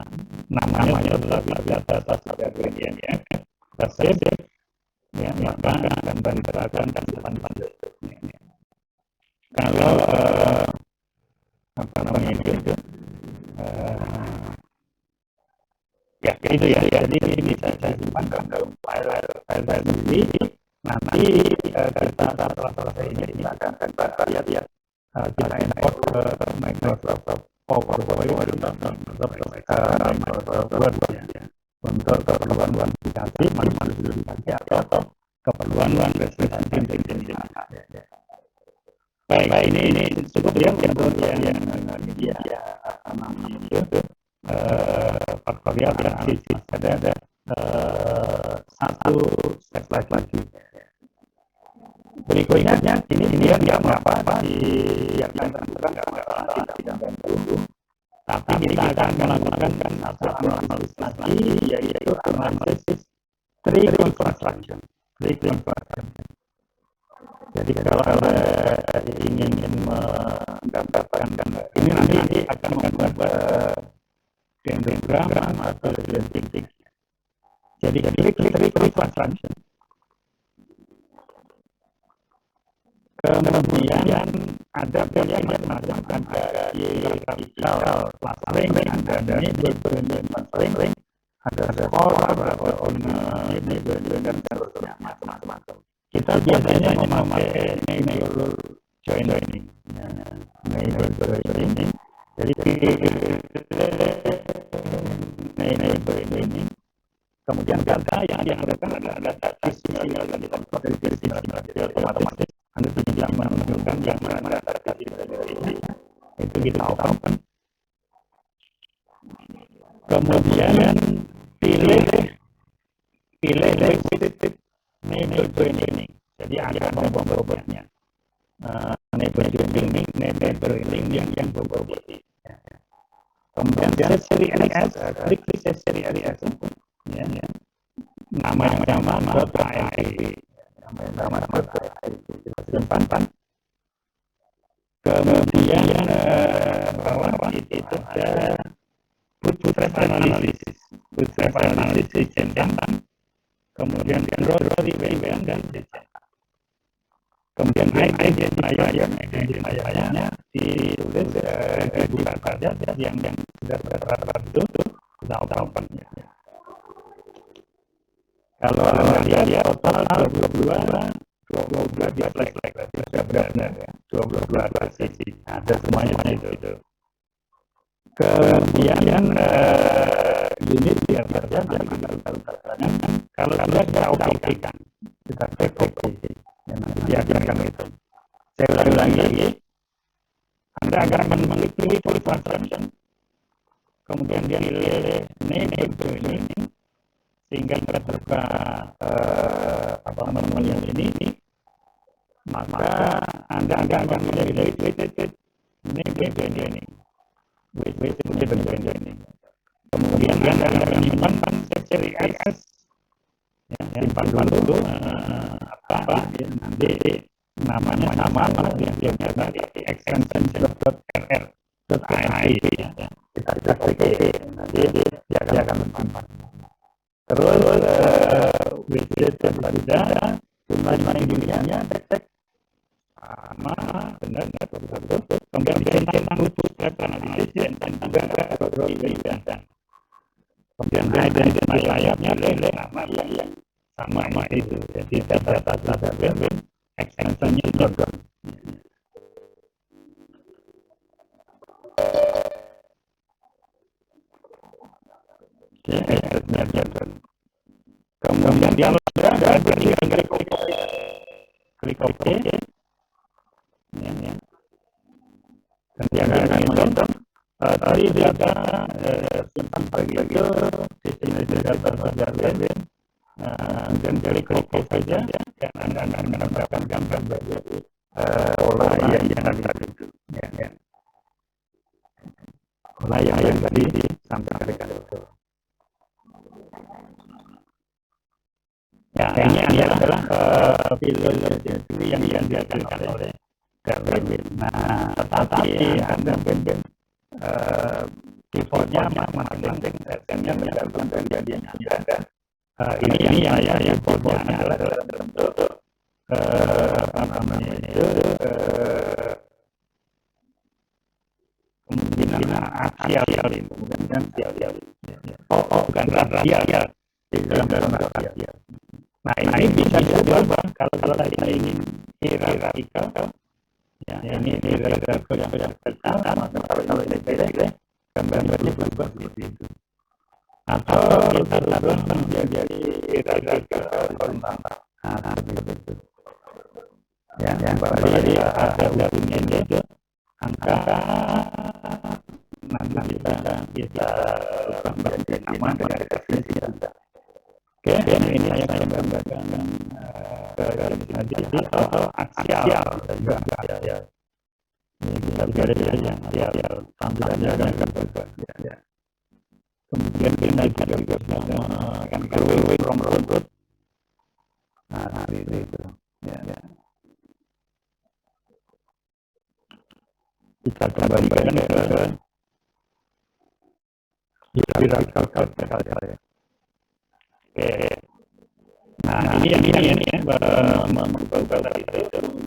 namanya adalah data sebagai EFF. Kita save, ya, maka gambar itu akan simpan pada ini. Kalau apa namanya itu, ya itu ya, jadi ini bisa disimpan dalam file sendiri. Nanti kita setelah selesai ini kita akan lihat kita import ke Microsoft PowerPoint atau Microsoft Word, ya, untuk keperluan aplikasi, aplikasi atau keperluan presentasi. Baik, ini cukup ya untuk yang media namanya itu faktorial yang ada satu step lagi. Berikutnya ini dia nggak apa-apa yang akan terbuka, nggak masalah, tidak mengganggu. Tapi kita akan melakukan satu analisis lagi, yaitu analisis tree construction. Jadi kalau ingin menggambarkan ini nanti akan membuat dendrogram atau dendritik. Jadi tree construction. Kemudian ada banyak macam, ada vertikal clustering, ada neighborhood clustering, ada skor, ada ini dan seterusnya, macam-macam. Kita biasanya memakai neighbor joining. Jadi neighbor joining. Kemudian data yang diharapkan adalah data sinyal yang dikonvert dari sinyal otomatis. Anda bisa menunjukkan yang mana data dari ini. Itu kita lakukan. Kemudian pilih neighbor joining. Jadi ada bobotnya. Neighbor joining yang bobot. Kemudian seri alias, klik seri alias. Ya. Nama-nama kita simpan. Kemudian bawah itu ada bootstrap analisis dicetak. Kemudian growth dan dicetak. Kemudian identifier-nya ditulis dibuka saja yang sudah tertera itu kita open. Kalau Anda lihat total 22 dia flag sudah benar ya, 22 sesi ada semuanya itu. Kemudian unit biar saja kalau sudah kita oke-kan, kita klik oke, ya, nanti dia akan itu. Saya ulangi lagi, Anda akan mengklik pilih construction, kemudian dia pilih neighbor ini, sehingga terbuka apa namanya ini, maka Anda akan menjadi neighbor joining. Kemudian Anda akan menyimpan seri alias, ya, simpan dulu apa ya, nanti namanya sama yang dia tadi extension .rr.ai ya. Kita klik nanti dia akan menyimpan. Terus widget yang berbeda, jumlah individunya cek sama benar. Kemudian tentang bootstrap analisis dan juga dan kemudian identifier-nya pilih nama yang sama itu. Jadi data extension-nya program. Kemudian dia ada klik OK. Nanti akan menonton tadi data simpan begitu di sini data terjalin dan klik OK saja dan Anda akan mendapatkan gambar dari pola yang tadi itu. Ya. Pola yang tadi disampaikan itu. Ya, ini adalah filosofi yang diajarkan oleh Darwin. Nah, tetapi Anda mungkin defaultnya masing-masing settingnya tergantung dari yang ada. Ini yang saya defaultnya adalah dalam bentuk kemungkinan aksial ini, kemungkinan aksial ini. Bukan rasial ya, di dalam rasial. Nah, ini bisa diubah kalau kita ingin hierarkikal. Ya, ini hierarkikal yang kecil, maka kalau ini beda, gambarnya berubah seperti itu. Atau kita ubah menjadi hierarkikal horizontal. Nah, seperti itu. Ya, jadi ada hubungannya itu angka nanti kita ubah menjadi nama dengan definisi kita. Oke, ini saya gambarkan jadi atau aksial juga aksial. Ini kita lihat yang aksial tampilannya akan berubah. Ya. Kemudian kita juga bisa menggunakan away from road. Nah, seperti itu. Ya. Kita kembalikan ke hierarkikal ya. Oke. Nah, ini membuat itu yang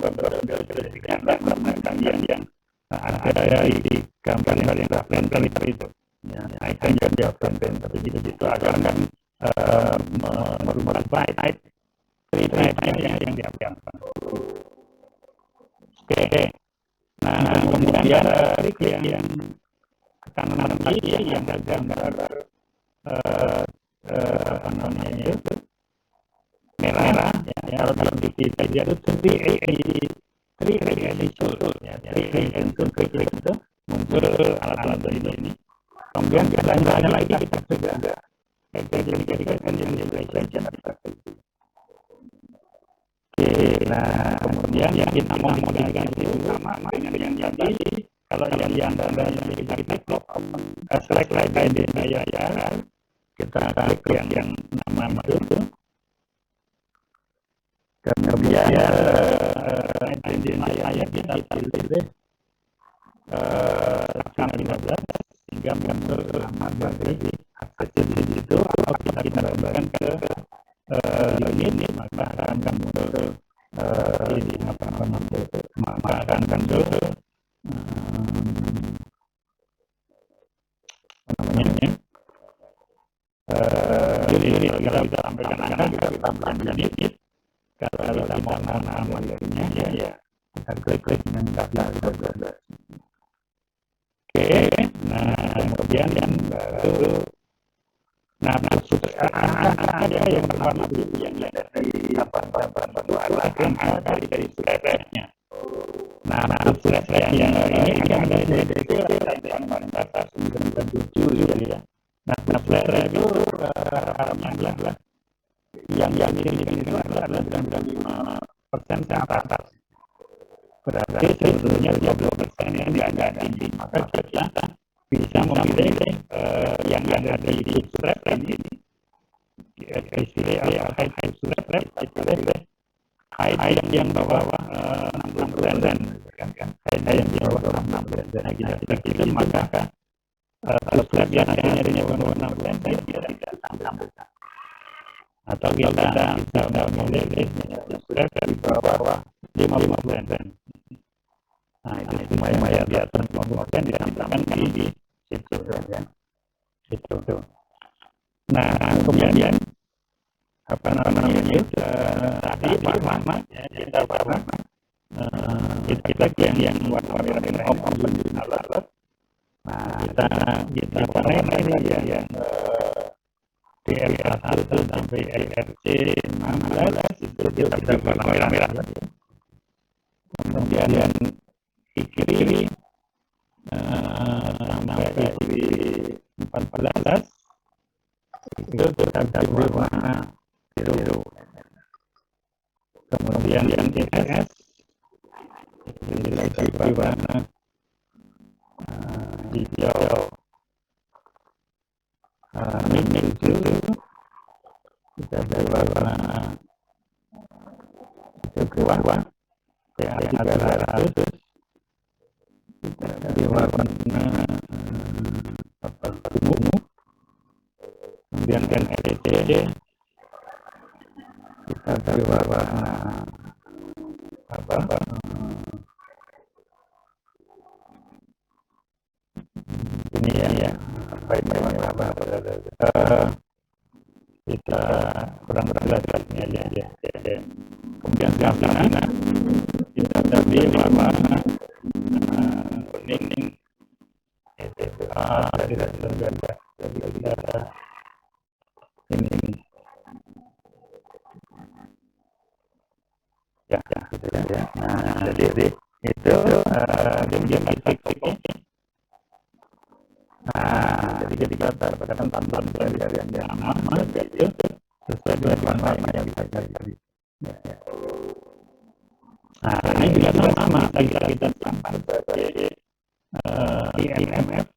ada di gambar yang referensi itu. Ya, icon yang referensi itu akan merubah slide yang diambil. Oke. Nah, kemudian trik yang kanan lagi yang ada gambar itu merah ya, kalau dalam Wikipedia itu three itu muncul alat-alat ini. Kemudian jalan-jalan lagi kita juga jadikan yang legend. Oke, nah kemudian kita mau modifikasi sama dengan yang tadi. Kalau yang kita select ya kita klik yang nama itu. Kemudian ayat kita pilih sekarang 15 hingga muncul nama dari hasil itu. Kalau kita tambahkan ke unit maka akan muncul ini maka akan muncul unit. Kalau kita sampaikan angka kita tambahkan unit. Kalau kita mau nama darinya ya kita klik dengan kata. Oke, nah kemudian yang baru angka ada yang berwarna biru yang dari 8 angka dari suratnya. Nah suratnya ini ada itu yang batas 97 ya. Nah surat itu adalah yang ini adalah 95% ke atas. Berarti sebetulnya 20% yang tidak ada tinggi. Maka kita bisa memilih yang ada di surat ini. Istilah high surat itu high yang bawah 60%. High yang di bawah 60%. Kita pilih maka surat yang ada di bawah 60% kita tidak sampai. Atau kita memilih surat dari bawah 50%. Nah itu semua di atas 50% ditambahkan di situ ya. Itu. Nah kemudian apa namanya itu tadi warna ya kita warna kita yang warna merah open alert. Nah kita warna ini yang DRK 1 sampai RC 16 itu kita warna merah tadi. Kemudian di kiri sampai di 14 itu kita warna biru. Kemudian yang TS ini lagi warna hijau min 7, kita beri warna hijau bawah yang 300, kita beri warna ungu, kemudian NEC kita beri warna ini ya apa ini apa kita kurang jelasnya ya. Kemudian Gavina kita tadi warna kuning itu dari kita ini ya gitu ya. Nah, jadi itu kemudian kita klik. Nah, jadi kita dapatkan tampilan dari yang sama itu sesuai dengan warna yang kita cari. Nah, ini juga sama kita simpan sebagai IMF.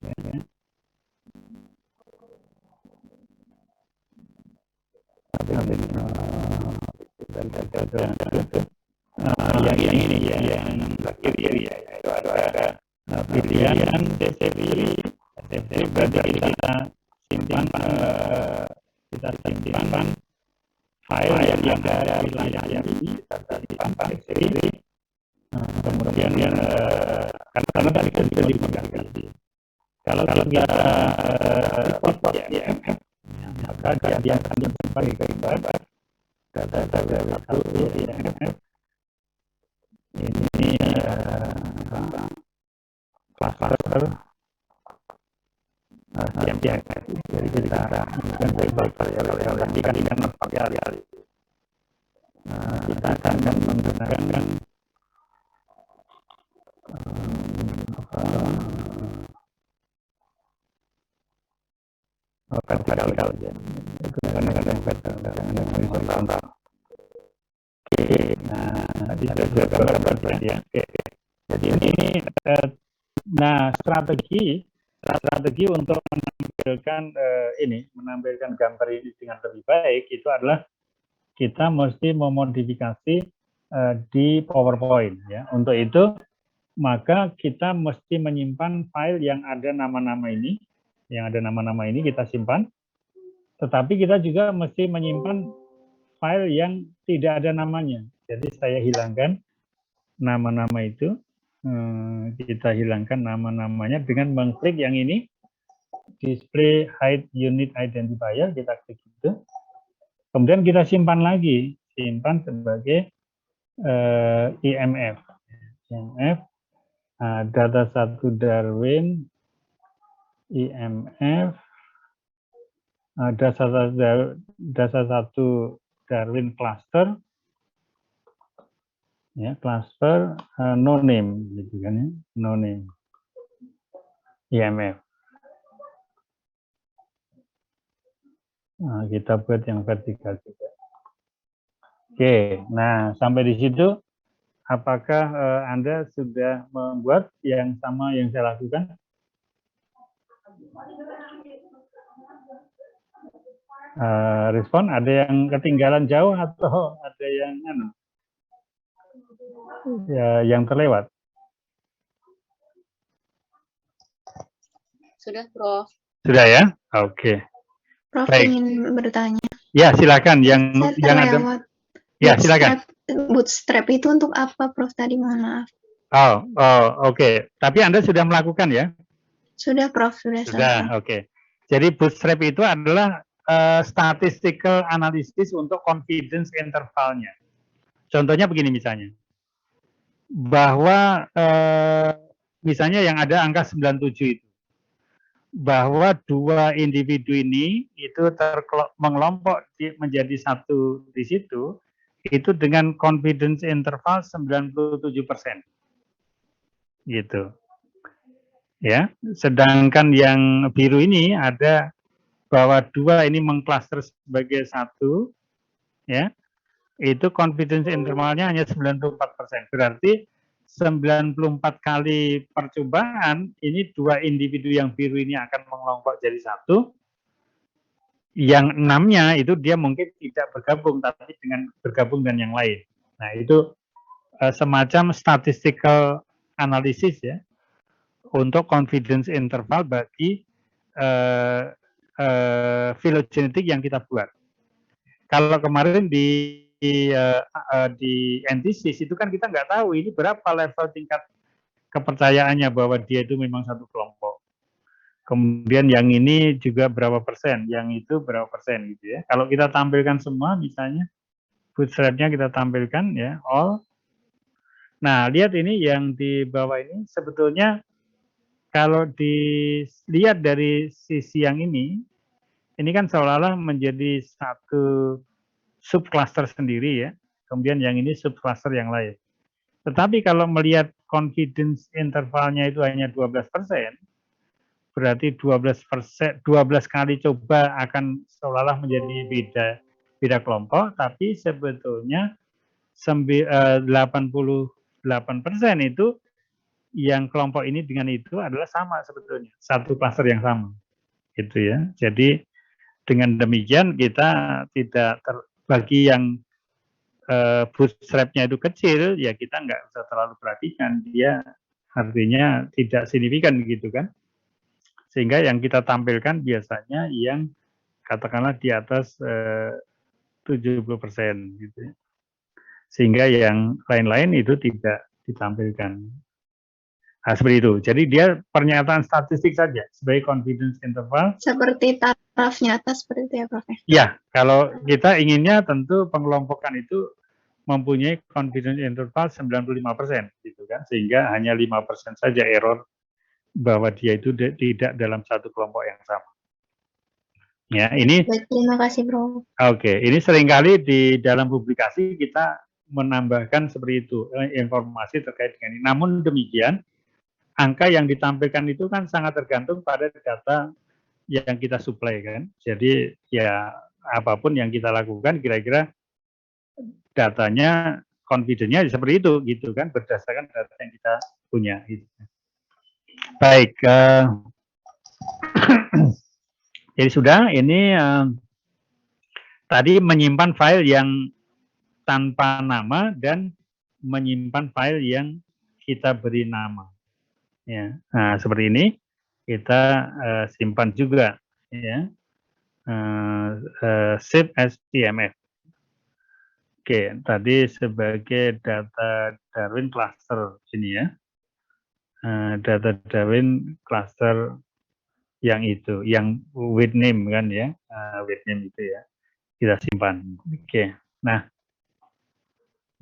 Yang ini yang kiri ya itu ada pilihan DCP berarti kita simpan file yang ada di layar ini kita simpan DCP, kemudian karena tadi kita bisa dimodifikasi. Kalau kita import IMF maka dia akan disimpan di gambar data satu IMF ini cluster yang jadi kita akan berkali-kali pakai hari-hari. Kita akan menggunakan vertikal ya. Kadang-kadang vertikal yang horizontal. Oke, nah di gambar ya. Jadi ini nah strategi untuk menampilkan gambar ini dengan lebih baik itu adalah kita mesti memodifikasi di PowerPoint ya. Untuk itu maka kita mesti menyimpan file yang ada nama-nama ini, kita simpan. Tetapi kita juga mesti menyimpan file yang tidak ada namanya. Jadi saya hilangkan nama-nama itu. Kita hilangkan nama-namanya dengan mengklik yang ini, display hide unit identifier, kita klik itu. Kemudian kita simpan lagi, sebagai IMF. Data 1 Darwin, IMF, data 1 Darwin cluster, ya cluster no name gitu kan ya, no name IMF. Nah, kita buat yang vertikal juga. Oke, nah sampai di situ apakah Anda sudah membuat yang sama yang saya lakukan? Respon, ada yang ketinggalan jauh atau ada yang ya, yang terlewat? Sudah, Prof. Sudah ya? Oke. Prof Baik. ingin bertanya. Ya, silakan yang ada. Ya, silakan. Bootstrap itu untuk apa, Prof? Tadi mohon maaf. Oke. Tapi Anda sudah melakukan ya? Sudah, Prof. Sudah. Oke. Jadi bootstrap itu adalah statistical analysis untuk confidence intervalnya. Contohnya begini misalnya. Bahwa misalnya yang ada angka 97 itu. Bahwa dua individu ini itu mengelompok menjadi satu di situ, itu dengan confidence interval 97%. Gitu. Ya, sedangkan yang biru ini ada bahwa dua ini mengklaster sebagai satu, ya, itu confidence intervalnya hanya 94%. Berarti 94 kali percobaan, ini 2 individu yang biru ini akan mengelompok jadi satu. Yang 6-nya itu dia mungkin tidak bergabung, tapi bergabung dengan yang lain. Nah, itu semacam statistical analysis ya, untuk confidence interval bagi filogenetik yang kita buat. Kalau kemarin di antisis itu kan kita nggak tahu ini berapa level tingkat kepercayaannya bahwa dia itu memang satu kelompok. Kemudian yang ini juga berapa persen, yang itu berapa persen gitu ya. Kalau kita tampilkan semua, misalnya bootstrap-nya kita tampilkan ya, all. Nah, lihat ini yang di bawah ini sebetulnya kalau dilihat dari sisi yang ini kan seolah-olah menjadi satu subcluster sendiri ya. Kemudian yang ini subcluster yang lain. Tetapi kalau melihat confidence intervalnya itu hanya 12%, berarti 12 kali coba akan seolah-olah menjadi beda kelompok, tapi sebetulnya 88% itu yang kelompok ini dengan itu adalah sama sebetulnya, satu klaster yang sama, gitu ya. Jadi dengan demikian kita tidak bagi yang bootstrap-nya itu kecil, ya kita nggak usah terlalu perhatikan, dia artinya tidak signifikan gitu kan. Sehingga yang kita tampilkan biasanya yang katakanlah di atas 70% gitu ya. Sehingga yang lain-lain itu tidak ditampilkan. Nah, seperti itu. Jadi dia pernyataan statistik saja sebagai confidence interval. Seperti tarafnya atas seperti itu ya, Prof. Ya, kalau kita inginnya tentu pengelompokan itu mempunyai confidence interval 95% gitu kan. Sehingga hanya 5% saja error bahwa dia itu tidak dalam satu kelompok yang sama. Ya, ini. Baik, terima kasih, Bro. Oke, ini seringkali di dalam publikasi kita menambahkan seperti itu, informasi terkait dengan ini. Namun demikian, angka yang ditampilkan itu kan sangat tergantung pada data yang kita suplai kan. Jadi ya apapun yang kita lakukan kira-kira datanya confidence-nya seperti itu gitu kan, berdasarkan data yang kita punya gitu. Baik, jadi sudah ini tadi menyimpan file yang tanpa nama dan menyimpan file yang kita beri nama. Ya, nah seperti ini kita simpan juga, ya, save as TMF. Oke, tadi sebagai data Darwin cluster ini ya, data Darwin cluster yang itu, yang with name kan ya, with name itu ya, kita simpan. Oke, nah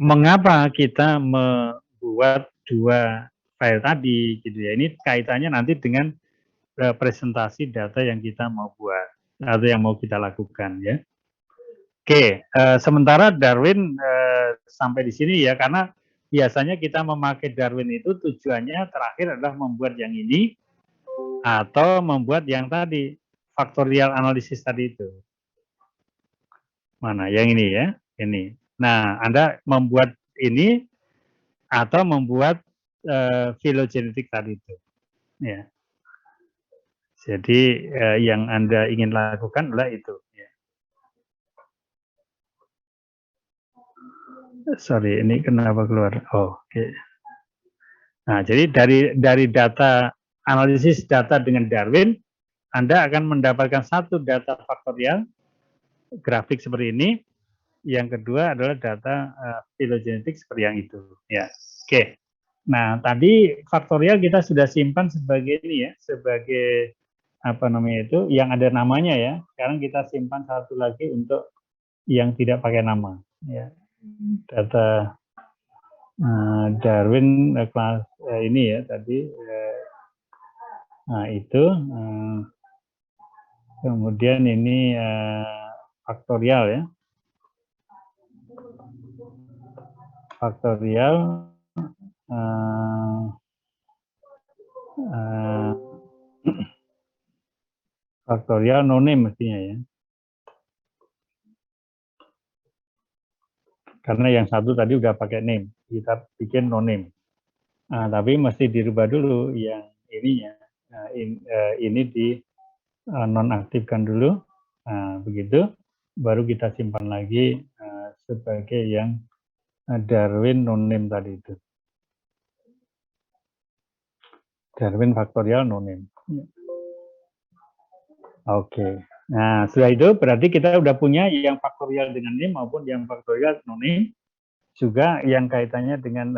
mengapa kita membuat dua file tadi gitu ya? Ini kaitannya nanti dengan presentasi data yang kita mau buat atau yang mau kita lakukan ya. Oke, sementara Darwin sampai di sini ya, karena biasanya kita memakai Darwin itu tujuannya terakhir adalah membuat yang ini atau membuat yang tadi factorial analysis tadi itu. Mana yang ini ya, ini. Nah, Anda membuat ini atau membuat filogenetik tadi itu. Ya. Jadi yang Anda ingin lakukan adalah itu. Ya. Sorry, ini kenapa keluar? Oh, oke. Okay. Nah, jadi dari data analisis data dengan Darwin, Anda akan mendapatkan satu data faktorial grafik seperti ini. Yang kedua adalah data filogenetik seperti yang itu. Ya, oke. Okay. Nah, tadi faktorial kita sudah simpan sebagai ini ya, sebagai apa namanya itu, yang ada namanya ya. Sekarang kita simpan satu lagi untuk yang tidak pakai nama. Ya. Data Darwin kelas ini ya tadi. Nah itu. Kemudian ini faktorial ya. Faktorial. Faktorial no name mestinya ya. Karena yang satu tadi udah pakai name, kita bikin no name. Tapi mesti dirubah dulu yang ininya. Ini di nonaktifkan dulu. Begitu, baru kita simpan lagi sebagai yang Darwin nonim tadi itu. Darwin faktorial nonim. Oke. Nah, setelah itu berarti kita udah punya yang faktorial dengan nim maupun yang faktorial nonim. Juga yang kaitannya dengan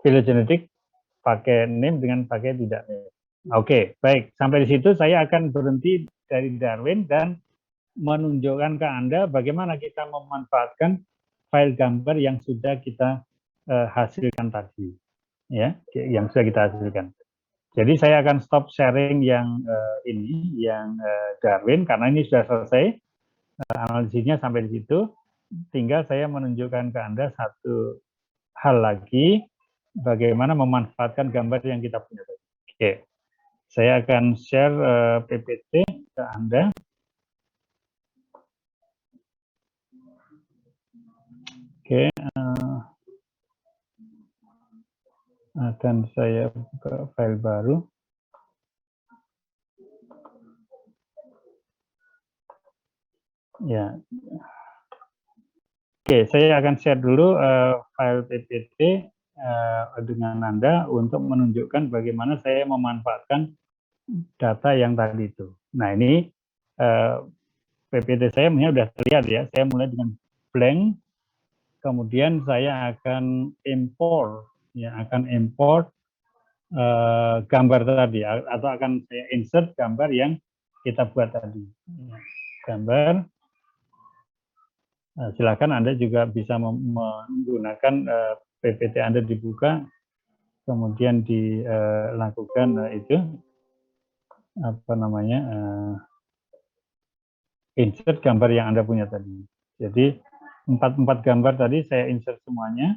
filogenetik pakai nim dengan pakai tidak nim. Oke, baik. Sampai di situ saya akan berhenti dari Darwin dan menunjukkan ke Anda bagaimana kita memanfaatkan file gambar yang sudah kita hasilkan tadi, ya, yang sudah kita hasilkan. Jadi saya akan stop sharing yang ini, yang Darwin, karena ini sudah selesai analisisnya sampai di situ. Tinggal saya menunjukkan ke Anda satu hal lagi, bagaimana memanfaatkan gambar yang kita punya tadi. Oke, saya akan share PPT ke Anda. Oke, akan saya buka file baru. Ya. Oke, saya akan share dulu file PPT dengan Anda untuk menunjukkan bagaimana saya memanfaatkan data yang tadi itu. Nah, ini PPT saya sudah terlihat ya. Saya mulai dengan blank, kemudian saya akan import, gambar tadi, atau akan saya insert gambar yang kita buat tadi. Gambar. Silakan Anda juga bisa menggunakan PPT Anda dibuka, kemudian dilakukan insert gambar yang Anda punya tadi. Jadi 4 gambar tadi saya insert semuanya.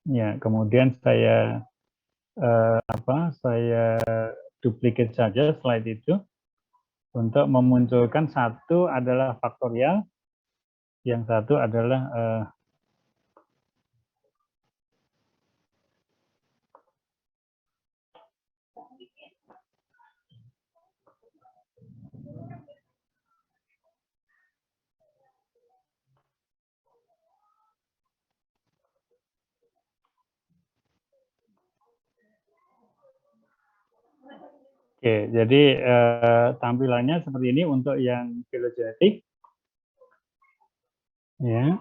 Ya, kemudian saya duplicate saja slide itu untuk memunculkan satu adalah faktorial, yang satu adalah oke, jadi tampilannya seperti ini untuk yang filogenetik, ya.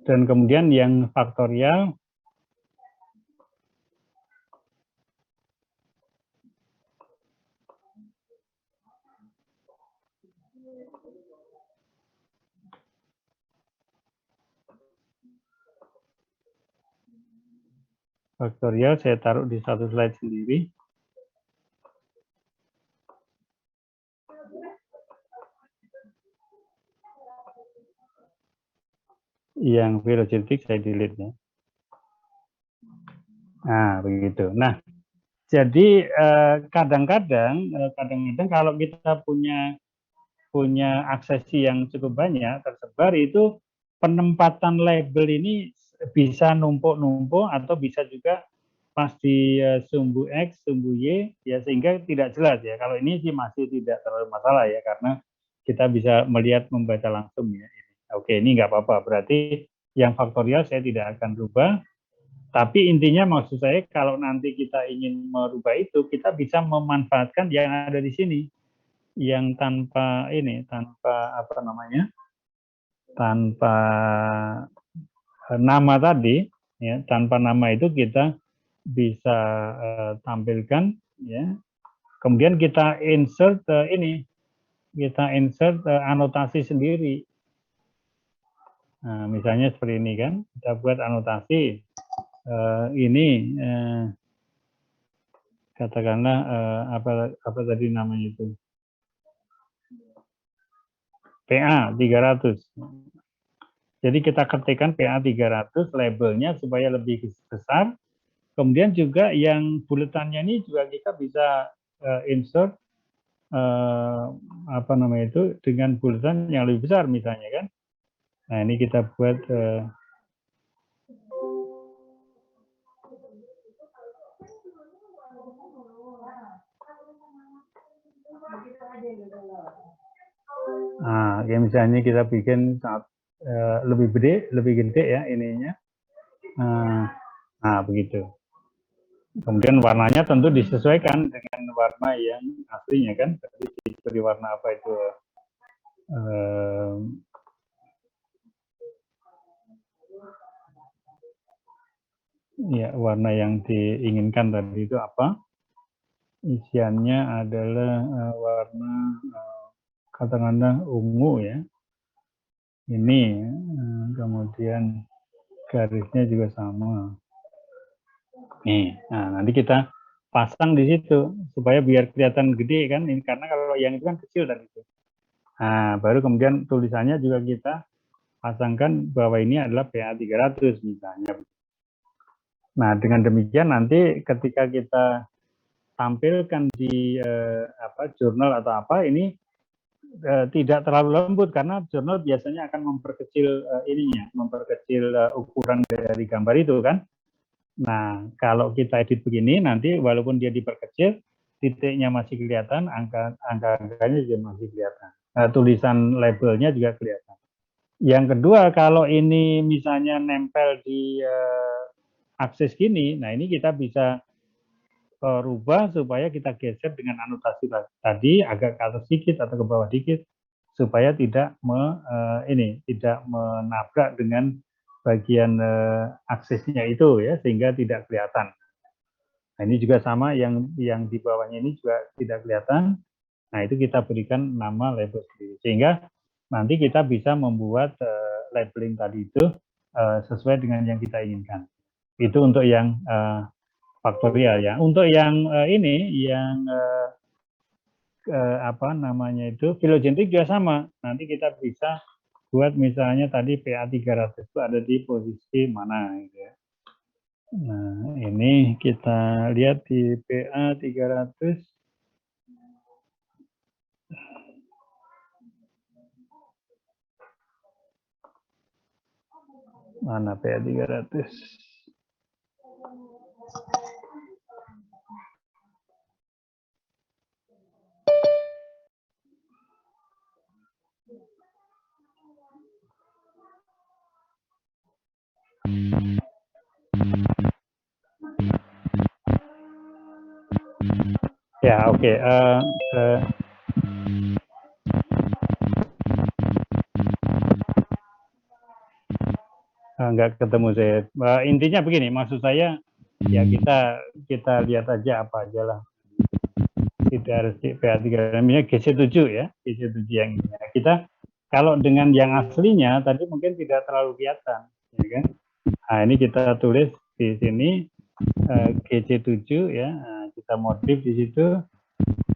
Dan kemudian yang faktorial, saya taruh di satu slide sendiri. Yang filogenetik saya delete ya. Nah, begitu. Nah, jadi kadang-kadang kalau kita punya aksesi yang cukup banyak tersebar, itu penempatan label ini bisa numpuk-numpuk atau bisa juga pas di sumbu X, sumbu Y, ya, sehingga tidak jelas ya. Kalau ini sih masih tidak terlalu masalah ya, karena kita bisa melihat, membaca langsung ya. Oke, ini nggak apa-apa. Berarti yang faktorial saya tidak akan rubah. Tapi intinya maksud saya kalau nanti kita ingin merubah itu, kita bisa memanfaatkan yang ada di sini, yang tanpa nama tadi, ya, tanpa nama itu kita bisa tampilkan, ya. Kemudian kita insert anotasi sendiri. Nah, misalnya seperti ini kan, kita buat anotasi. Katakanlah apa tadi namanya itu, PA 300. Jadi kita ketikkan PA 300 labelnya supaya lebih besar. Kemudian juga yang buletannya ini juga kita bisa insert dengan buletan yang lebih besar misalnya kan. Nah, ini kita buat nah, kayak misalnya kita bikin lebih gede ya ininya. Nah, begitu. Kemudian warnanya tentu disesuaikan dengan warna yang aslinya kan. Jadi diberi warna apa itu ya warna yang diinginkan tadi itu apa? Isiannya adalah warna katakanlah ungu ya. Ini kemudian garisnya juga sama. Nih, nah nanti kita pasang di situ supaya biar kelihatan gede kan. Ini karena kalau yang itu kan kecil tadi itu. Nah, baru kemudian tulisannya juga kita pasangkan bahwa ini adalah PA 300 misalnya. Nah, dengan demikian nanti ketika kita tampilkan di jurnal atau apa ini tidak terlalu lembut karena jurnal biasanya akan memperkecil memperkecil ukuran dari gambar itu kan. Nah, kalau kita edit begini, nanti walaupun dia diperkecil, titiknya masih kelihatan, angka-angkanya juga masih kelihatan. Tulisan labelnya juga kelihatan. Yang kedua, kalau ini misalnya nempel di akses gini, nah ini kita bisa rubah supaya kita geser dengan anotasi tadi agak ke atas sedikit atau ke bawah dikit, supaya tidak tidak menabrak dengan bagian aksesnya itu ya sehingga tidak kelihatan. Nah, ini juga sama yang di bawahnya ini juga tidak kelihatan. Nah, itu kita berikan nama label sendiri sehingga nanti kita bisa membuat labeling tadi itu sesuai dengan yang kita inginkan. Itu untuk yang faktorial ya. Untuk yang apa namanya itu filogenetik juga sama. Nanti kita bisa buat misalnya tadi PA 300 itu ada di posisi mana gitu ya. Nah, ini kita lihat di PA 300. Mana PA 300? Ya, oke. Nggak ketemu saya. Intinya begini, maksud saya ya kita lihat aja apa aja lah. Tidak harus di PA3, namanya GC7 ya, GC7 yang ini. Kita kalau dengan yang aslinya tadi mungkin tidak terlalu kelihatan, ya kan? Nah, ini kita tulis di sini GC7 ya, nah, kita modif di situ,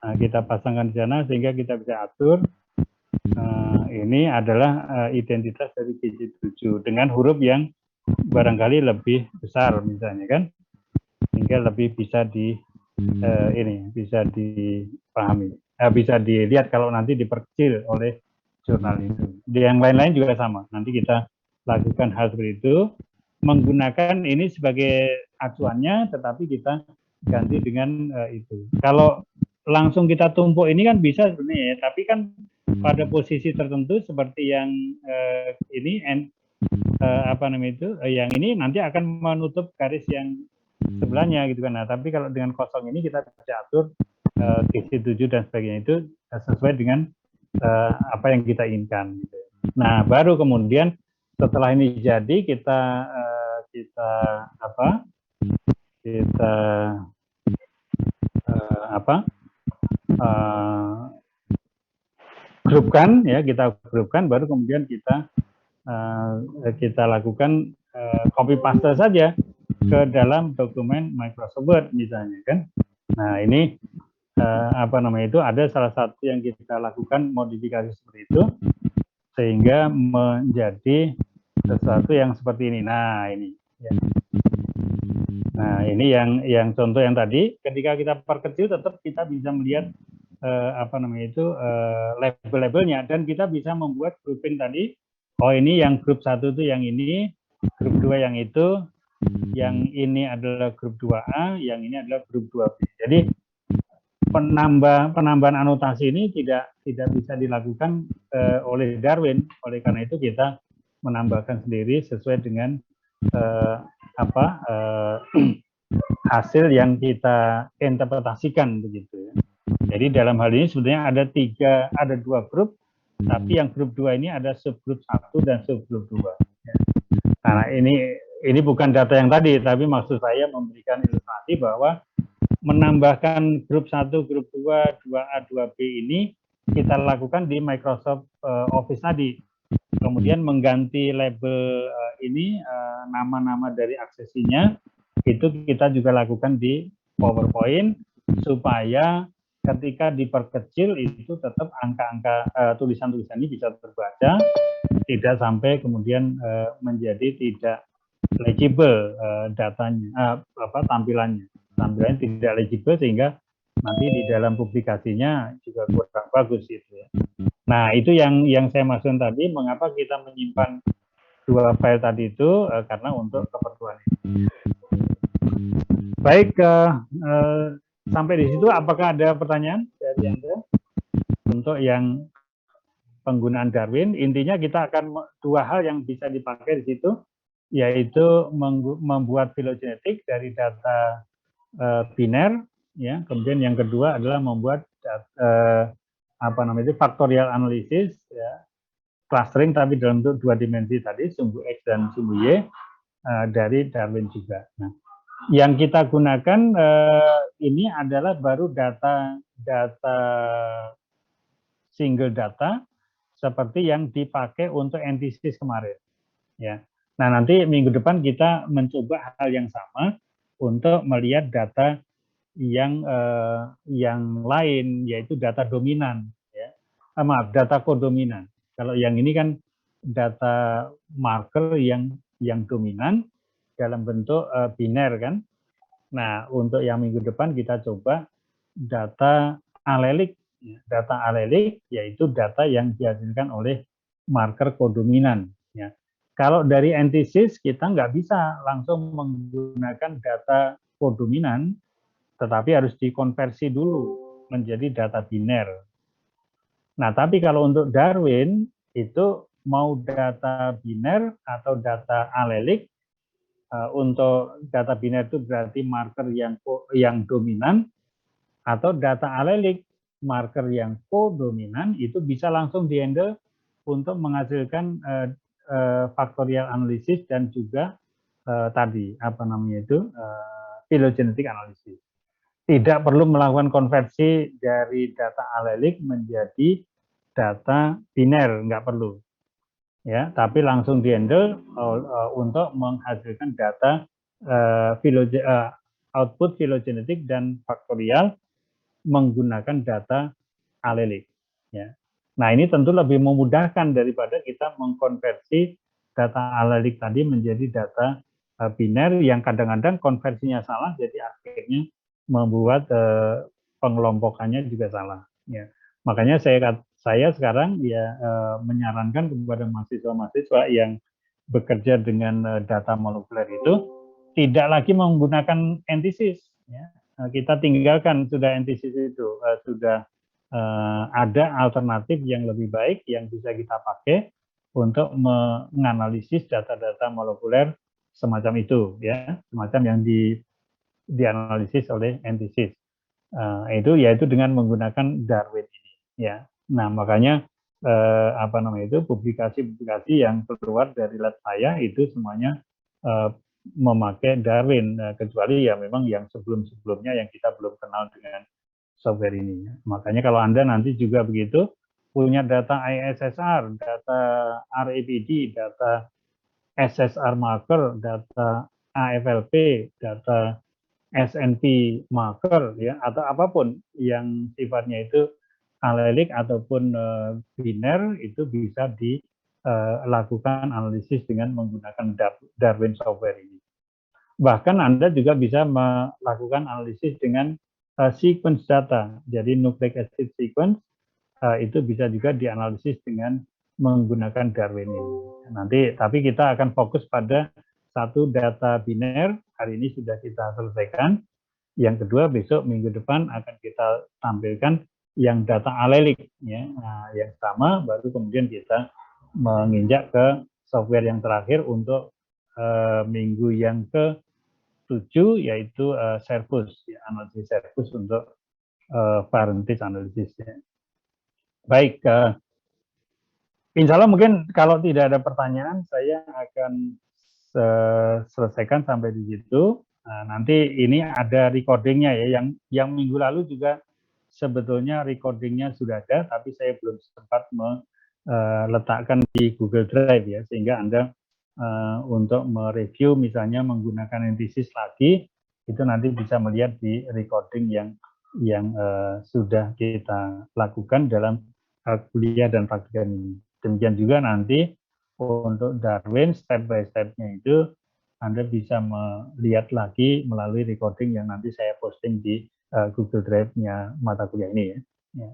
nah, kita pasangkan di sana sehingga kita bisa atur. Ini adalah identitas dari GC7 dengan huruf yang barangkali lebih besar misalnya kan, sehingga lebih bisa bisa dipahami, bisa dilihat kalau nanti diperkecil oleh jurnal itu. Di yang lain-lain juga sama. Nanti kita lakukan hal seperti itu, menggunakan ini sebagai acuannya, tetapi kita ganti dengan itu. Kalau langsung kita tumpuk ini kan bisa sebenarnya, tapi kan pada posisi tertentu seperti yang ini apa namanya itu, yang ini nanti akan menutup garis yang sebelahnya gitu kan. Nah, tapi kalau dengan kosong ini kita bisa atur GC7 dan sebagainya itu sesuai dengan apa yang kita inginkan. Gitu. Nah, baru kemudian setelah ini jadi kita grupkan ya, kita grupkan, baru kemudian kita lakukan copy paste saja ke dalam dokumen Microsoft Word misalnya kan. Nah, ini apa namanya itu ada salah satu yang kita lakukan modifikasi seperti itu sehingga menjadi sesuatu yang seperti ini. Nah, ini ya. Nah, ini yang contoh yang tadi ketika kita perkecil tetap kita bisa melihat apa namanya itu label-labelnya, dan kita bisa membuat grouping tadi oh ini yang grup 1 itu yang ini, grup 2 yang itu, yang ini adalah grup 2A, yang ini adalah grup 2B. Jadi penambahan anotasi ini tidak bisa dilakukan oleh Darwin. Oleh karena itu kita menambahkan sendiri sesuai dengan hasil yang kita interpretasikan begitu ya. Jadi dalam hal ini sebenarnya ada 2 grup, tapi yang grup 2 ini ada subgrup 1 dan subgrup 2. Nah, ini bukan data yang tadi, tapi maksud saya memberikan ilustrasi bahwa menambahkan grup 1, grup 2, 2A, 2B ini kita lakukan di Microsoft Office tadi. Kemudian mengganti label ini, nama-nama dari aksesinya, itu kita juga lakukan di PowerPoint, supaya ketika diperkecil itu tetap angka-angka tulisan-tulisan ini bisa terbaca, tidak sampai kemudian menjadi tidak legible datanya, tampilannya tidak legible, sehingga nanti di dalam publikasinya juga kurang bagus gitu ya. Nah, itu yang saya maksudkan tadi, mengapa kita menyimpan 2 file tadi itu, karena untuk keperluan ini. Baik, sampai di situ apakah ada pertanyaan dari Anda untuk yang penggunaan Darwin? Intinya kita akan 2 hal yang bisa dipakai di situ, yaitu membuat filogenetik dari data biner, ya. Kemudian yang kedua adalah membuat factorial analysis, ya, clustering tapi dalam bentuk 2 dimensi tadi, sumbu X dan sumbu Y, dari Darwin juga. Nah, yang kita gunakan ini adalah baru data single data seperti yang dipakai untuk antithesis kemarin, ya. Nah, nanti minggu depan kita mencoba hal yang sama untuk melihat data yang lain, yaitu data dominan, ya. Data kodominan. Kalau yang ini kan data marker yang dominan dalam bentuk biner kan. Nah, untuk yang minggu depan kita coba data alelik. Data alelik yaitu data yang dihasilkan oleh marker kodominan, ya. Kalau dari antithesis kita nggak bisa langsung menggunakan data kodominan, tetapi harus dikonversi dulu menjadi data biner. Nah, tapi kalau untuk Darwin itu mau data biner atau data alelik, untuk data biner itu berarti marker yang dominan, atau data alelik marker yang kodominan, itu bisa langsung dihandle untuk menghasilkan factorial analysis dan juga phylogenetic analysis. Tidak perlu melakukan konversi dari data alelik menjadi data biner, nggak perlu, ya. Tapi langsung dihandle untuk menghasilkan data output phylogenetic dan faktorial menggunakan data alelik, ya. Nah, ini tentu lebih memudahkan daripada kita mengkonversi data alelik tadi menjadi data biner yang kadang-kadang konversinya salah, jadi akhirnya membuat pengelompokannya juga salah, ya. Makanya saya sekarang ya menyarankan kepada mahasiswa-mahasiswa yang bekerja dengan data molekuler itu tidak lagi menggunakan antithesis, ya. Kita tinggalkan sudah antithesis itu, sudah ada alternatif yang lebih baik yang bisa kita pakai untuk menganalisis data-data molekuler semacam itu, ya, semacam yang dianalisis oleh antithesis. Itu yaitu dengan menggunakan Darwin ini, ya. Nah, makanya publikasi-publikasi yang keluar dari lab saya itu semuanya memakai Darwin, kecuali ya memang yang sebelum-sebelumnya yang kita belum kenal dengan software ini. Makanya kalau Anda nanti juga begitu, punya data ISSR, data RAPD, data SSR marker, data AFLP, data SNP marker, ya, atau apapun yang sifatnya itu alelik ataupun biner, itu bisa dilakukan analisis dengan menggunakan Darwin software ini. Bahkan Anda juga bisa melakukan analisis dengan sequence data. Jadi nucleic acid sequence itu bisa juga dianalisis dengan menggunakan Darwin ini. Nanti, tapi kita akan fokus pada satu data biner, hari ini sudah kita selesaikan. Yang kedua, besok minggu depan akan kita tampilkan yang data alelik, ya. Nah, yang sama, baru kemudian kita menginjak ke software yang terakhir untuk minggu yang ke-7, yaitu Servus, ya, analisis Servus untuk parentage analisis. Ya. Baik, insya Allah mungkin kalau tidak ada pertanyaan, saya akan selesaikan sampai di situ. Nah, nanti ini ada recordingnya ya, yang minggu lalu juga sebetulnya recordingnya sudah ada, tapi saya belum sempat meletakkan di Google Drive ya, sehingga Anda untuk mereview misalnya menggunakan analisis lagi, itu nanti bisa melihat di recording yang sudah kita lakukan dalam kuliah dan praktikum ini. Demikian juga nanti untuk Darwin step by step-nya itu Anda bisa melihat lagi melalui recording yang nanti saya posting di Google Drive-nya mata kuliah ini ya. Ya.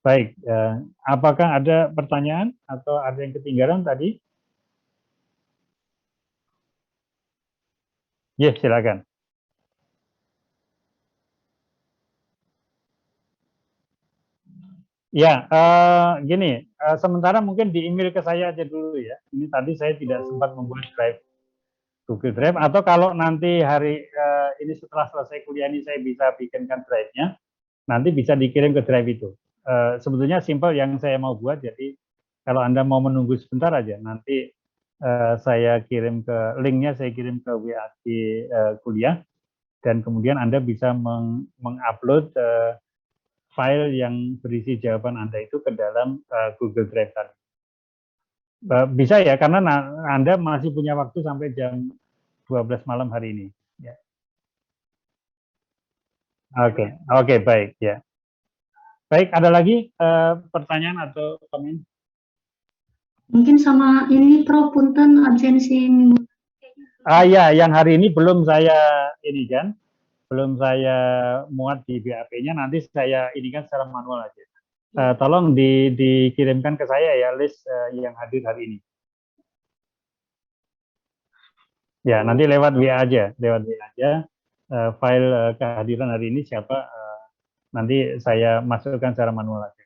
Baik, apakah ada pertanyaan atau ada yang ketinggalan tadi? Yes, silakan. Ya, gini, sementara mungkin di email ke saya aja dulu ya. Ini tadi saya tidak sempat membuat drive Google Drive, atau kalau nanti hari ini setelah selesai kuliah ini saya bisa bikinkan drive-nya, nanti bisa dikirim ke drive itu. Sebetulnya simple yang saya mau buat, jadi kalau Anda mau menunggu sebentar aja, nanti saya kirim ke linknya, saya kirim ke WAG kuliah, dan kemudian Anda bisa mengupload file yang berisi jawaban Anda itu ke dalam Google Drive tadi. Bisa ya, karena Anda masih punya waktu sampai jam 12 malam hari ini. Ya. Oke, baik ya. Baik, ada lagi pertanyaan atau komen? Mungkin sama ini Prof, punten absensi minggu. Ya, yang hari ini belum saya ini kan, belum saya muat di BAP-nya, nanti saya ini kan secara manual aja. Tolong dikirimkan ke saya ya list yang hadir hari ini. Ya, nanti lewat WA aja, file kehadiran hari ini siapa, nanti saya masukkan secara manual aja.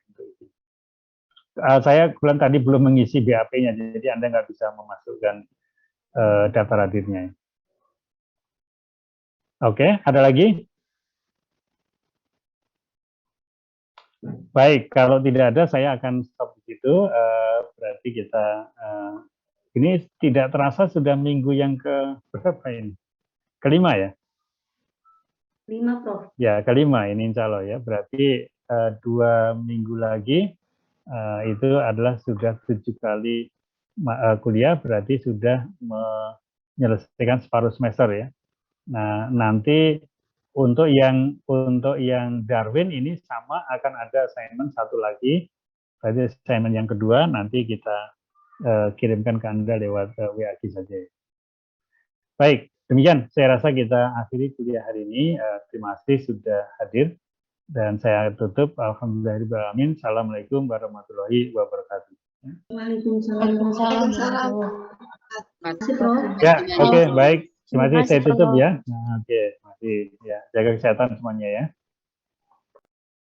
Saya bulan tadi belum mengisi BAP-nya, jadi Anda nggak bisa memasukkan data hadirnya. Oke, ada lagi? Baik, kalau tidak ada saya akan stop di situ. Berarti kita ini tidak terasa sudah minggu yang ke berapa ini? Kelima ya? 5, Prof. Ya, kelima ini insya Allah ya. Berarti 2 minggu lagi itu adalah sudah 7 kali kuliah, berarti sudah menyelesaikan separuh semester ya. Nah, nanti untuk yang Darwin ini sama, akan ada assignment satu lagi, berarti assignment yang kedua nanti kita kirimkan ke Anda lewat WA saja. Baik, demikian saya rasa kita akhiri kuliah hari ini. Terima kasih sudah hadir dan saya tutup. Alhamdulillahirobbilalamin. Assalamualaikum warahmatullahi wabarakatuh. Waalaikumsalam. Ya, oke, baik. Terima kasih, saya tutup ya. Nah, oke, masih ya, jaga kesehatan semuanya ya.